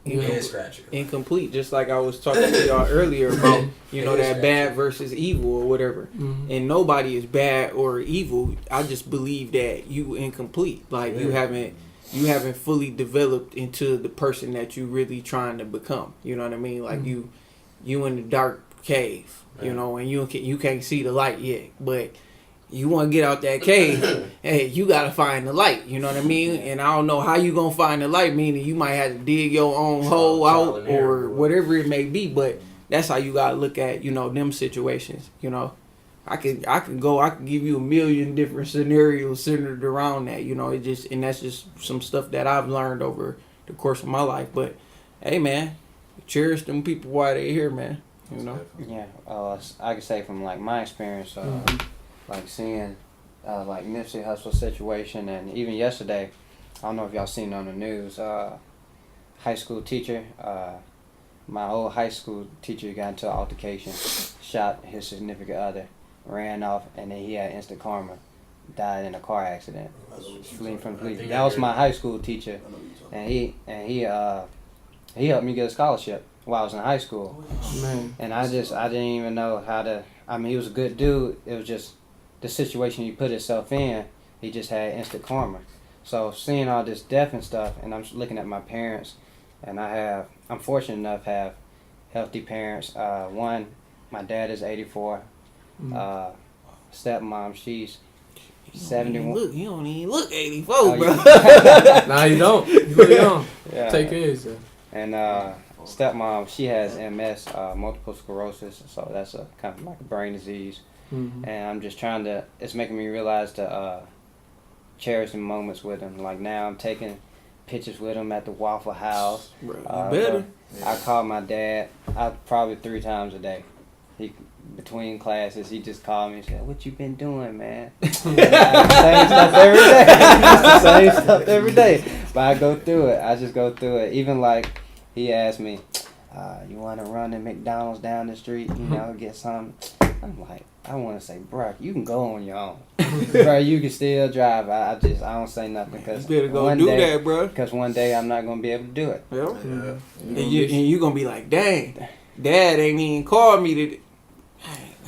Incomplete, just like I was talking to y'all earlier about that bad versus evil or whatever. And nobody is bad or evil. I just believe that you incomplete, like you haven't fully developed into the person that you really trying to become. You know what I mean? Like you in the dark cave, and you can't see the light yet, but you want to get out that cave, hey, you got to find the light, you know what I mean? And I don't know how you going to find the light, meaning you might have to dig your own hole out or whatever it may be, but that's how you got to look at, them situations, I can give you a million different scenarios centered around that, and that's just some stuff that I've learned over the course of my life, but hey, man, cherish them people while they're here, man, Yeah, I can say from, like, my experience, like seeing like Nipsey Hussle situation, and even yesterday, I don't know if y'all seen on the news, high school teacher, my old high school teacher got into an altercation, shot his significant other, ran off, and then he had instant karma, died in a car accident, fleeing from police. That was my high school teacher, and he helped me get a scholarship while I was in high school. And I didn't even know how to. I mean, he was a good dude. It was just the situation you put yourself in, he just had instant karma. So seeing all this death and stuff, and I'm looking at my parents, and I'm fortunate enough to have healthy parents. One, my dad is 84. Stepmom, she's 71. You don't even look 84, bro. Nah, you don't. You really don't. Yeah. Take care of yourself. And stepmom, she has MS, multiple sclerosis, so that's a kind of like a brain disease. And I'm just it's making me realize to cherish the moments with him. Like now I'm taking pictures with him at the Waffle House. Better. I call my dad probably 3 times a day. Between classes, he just called me and said, "What you been doing, man?" Same stuff every day. Same stuff every day. But I go through it. I just go through it. Even like he asked me, "You want to run to McDonald's down the street? Get some." I'm like, I want to say, "Bro, you can go on your own. Bro, you can still drive." I don't say nothing because you better go do that, bro. Because one day I'm not gonna be able to do it. Yeah. And you gonna be like, "Dang, Dad ain't even called me to."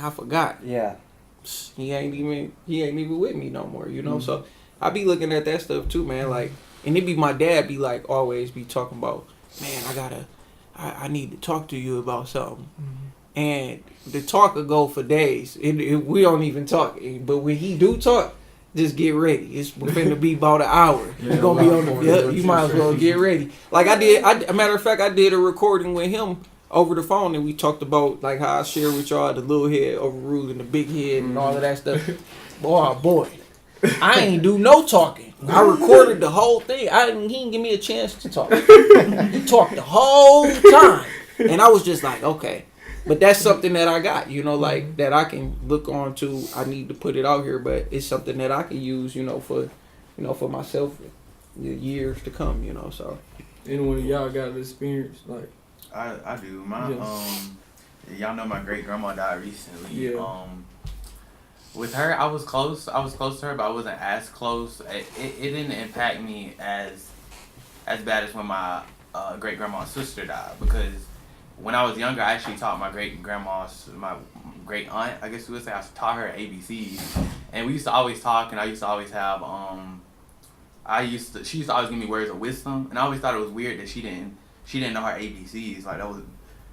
I forgot. Yeah. He ain't even with me no more, So I be looking at that stuff too, man. Like, and it be my dad be like always be talking about, man, I need to talk to you about something. And the talk will go for days. We don't even talk. But when he do talk, just get ready. It's finna be about an hour. You're gonna be on the you might as well get ready. Like a matter of fact, I did a recording with him over the phone, and we talked about like how I share with y'all the little head overruling the big head and all of that stuff. Boy, I ain't do no talking. I recorded the whole thing. He didn't give me a chance to talk. He talked the whole time, and I was just like, okay. But that's something that I got, like that I can look on to. I need to put it out here, but it's something that I can use, for myself, the years to come, So, anyone of y'all got an experience like? I do. Y'all know my great grandma died recently. Yeah. With her, I was close. I was close to her, but I wasn't as close. It didn't impact me as bad as when my great grandma's sister died, because when I was younger, I actually taught my great grandma's, my great aunt, I guess you would say, I taught her ABCs, and we used to always talk, and I used to always have she used to always give me words of wisdom, and I always thought it was weird that she didn't know her ABCs. Like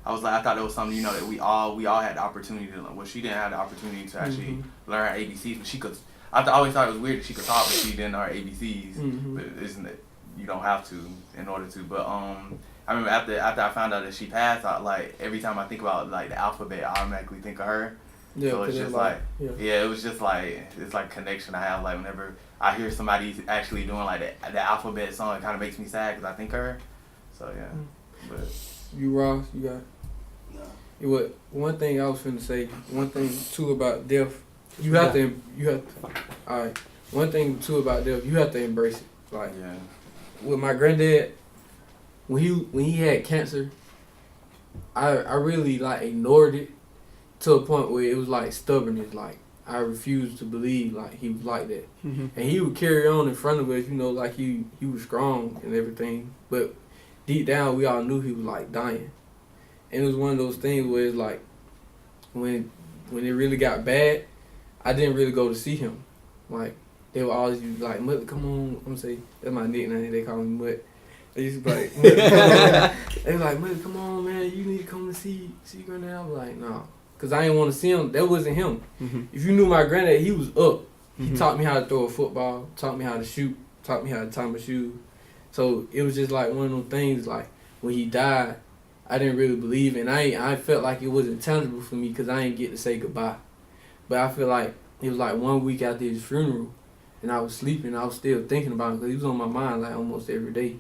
I was like, I thought it was something, you know, that we all had the opportunity to learn. Well, she didn't have the opportunity to actually learn her ABCs, but she could. I always thought it was weird that she could talk, but she didn't know her ABCs. But isn't it? You don't have to in order to. But I remember after I found out that she passed, like every time I think about like the alphabet, I automatically think of her. Yeah, so it's just it was just like it's like a connection I have. Like whenever I hear somebody actually doing like the alphabet song, it kind of makes me sad because I think of her. So yeah, but You Ross, you got. Nah. What one thing I was finna say, one thing too about death, you have to. All right. One thing too about death, you have to embrace it. Like yeah, with my granddad, when he had cancer, I really like ignored it to a point where it was like stubbornness. Like I refused to believe like he was like that, and he would carry on in front of us, you know, like he was strong and everything, but deep down we all knew he was like dying. And it was one of those things where it's like when it really got bad, I didn't really go to see him. Like they would always be like, "Mud, come on." I'm gonna say that's my nickname. They call me Mud. They used to be like, Mud, come on. They was like, "Mud, come on, man. You need to come to see Granddad." I was like, "No," cause I didn't want to see him. That wasn't him. If you knew my granddad, he was up. He taught me how to throw a football, taught me how to shoot, taught me how to tie my shoes. So it was just like one of those things. Like when he died, I didn't really believe it. And I felt like it wasn't tangible for me because I didn't get to say goodbye. But I feel like it was like 1 week after his funeral, and I was sleeping. I was still thinking about him because he was on my mind like almost every day.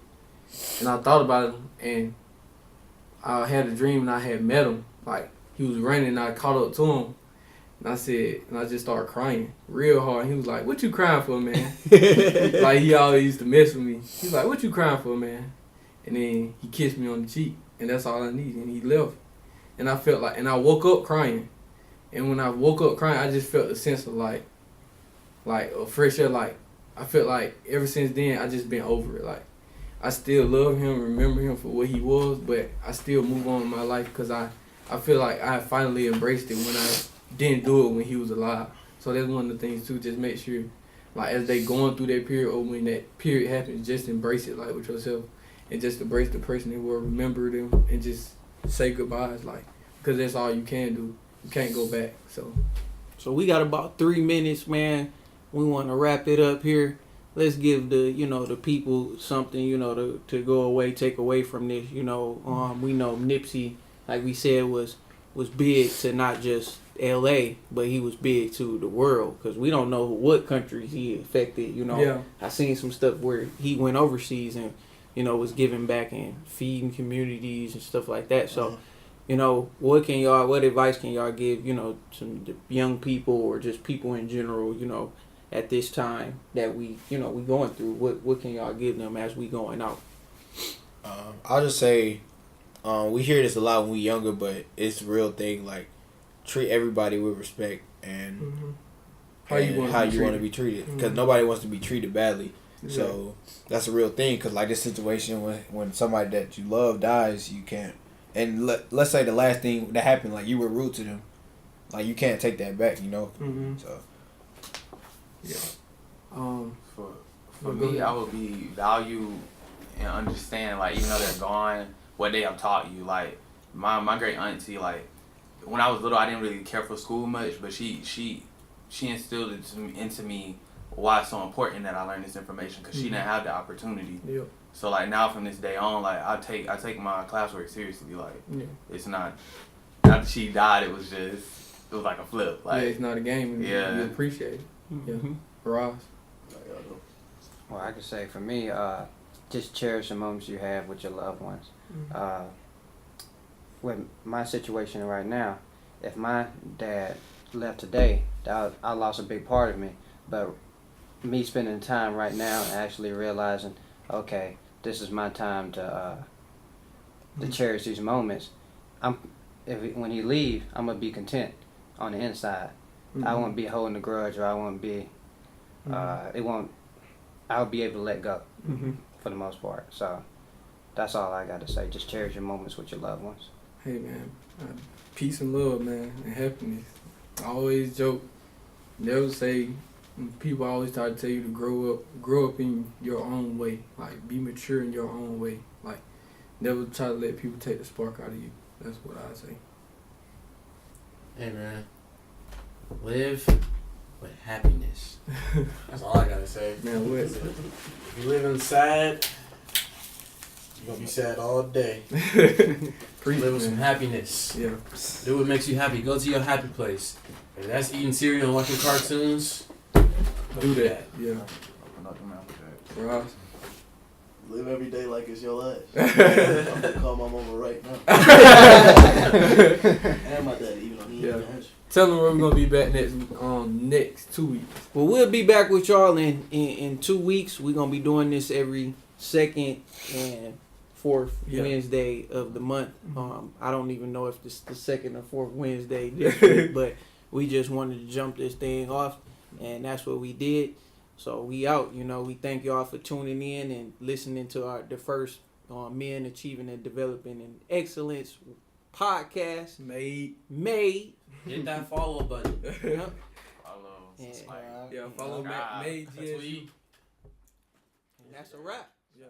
And I thought about him, and I had a dream, and I had met him. Like he was running, and I caught up to him, and I just started crying real hard. He was like, "What you crying for, man?" Like he always used to mess with me. He was like, "What you crying for, man?" And then he kissed me on the cheek, and that's all I needed. And he left, and I felt like, and I woke up crying. And when I woke up crying, I just felt a sense of like a fresh air. Like I felt like ever since then, I just been over it. Like I still love him, remember him for what he was, but I still move on in my life because I feel like I finally embraced it when I didn't do it when he was alive. So that's one of the things too. Just make sure, like as they going through that period or when that period happens, just embrace it like with yourself, and just embrace the person that will remember them and just say goodbyes, like because that's all you can do. You can't go back. So we got about 3 minutes, man. We want to wrap it up here. Let's give the people something, to go away, take away from this. We know Nipsey, like we said, was big to not just L.A., but he was big to the world because we don't know what countries he affected. Yeah. I seen some stuff where he went overseas and was giving back and feeding communities and stuff like that. So. What advice can y'all give, to the young people or just people in general, at this time that we going through? What can y'all give them as we going out? I'll just say, we hear this a lot when we younger, but it's a real thing. Like, treat everybody with respect and how you want to be treated. Because nobody wants to be treated badly. Yeah. So that's a real thing. Because like this situation, when somebody that you love dies, you can't. And let's say the last thing that happened, like you were rude to them, like you can't take that back, So, yeah. For me, I would be value and understand, like even though they're gone, what they have taught you. Like my great auntie, like when I was little, I didn't really care for school much, but she instilled it into me why it's so important that I learn this information because she didn't have the opportunity. Yeah. So like now from this day on, like I take my classwork seriously. Like it's not after she died, it was like a flip. Like it's not a game. Yeah, you appreciate it. Yeah, Ross. Well, I could say for me, just cherish the moments you have with your loved ones. With my situation right now, if my dad left today, I lost a big part of me. But me spending time right now and actually realizing, okay, this is my time to cherish these moments. When he leave, I'm gonna be content on the inside. I won't be holding a grudge, or I won't be. I'll be able to let go for the most part. So that's all I got to say. Just cherish your moments with your loved ones. Hey man, peace and love, man, and happiness. I always joke. Never say. People always try to tell you to grow up in your own way. Like, be mature in your own way. Like, never try to let people take the spark out of you. That's what I say. Hey man, live with happiness. That's all I gotta say. Man, what? If you living sad, you're gonna be sad all day. Live with some happiness. Yeah. Do what makes you happy. Go to your happy place. If that's eating cereal and watching cartoons, Do that. Yeah. Open up the mouth with that. Ross. Live every day like it's your last. I'm gonna call my mama right now. And my daddy, even though he ain't answer. Tell them where we're gonna be back next 2 weeks. Well, we'll be back with y'all in 2 weeks. We're gonna be doing this every second and fourth Wednesday of the month. I don't even know if it's the second or fourth Wednesday this week, but we just wanted to jump this thing off, and that's what we did. So we out. We thank y'all for tuning in and listening to the first Men Achieving and Developing in Excellence podcast. M.A.D.E. hit that follow button. Yep. Follow. Yeah. Subscribe. Yeah, follow Subscribe. M.A.D.E. Tweet. And that's a wrap. Yeah.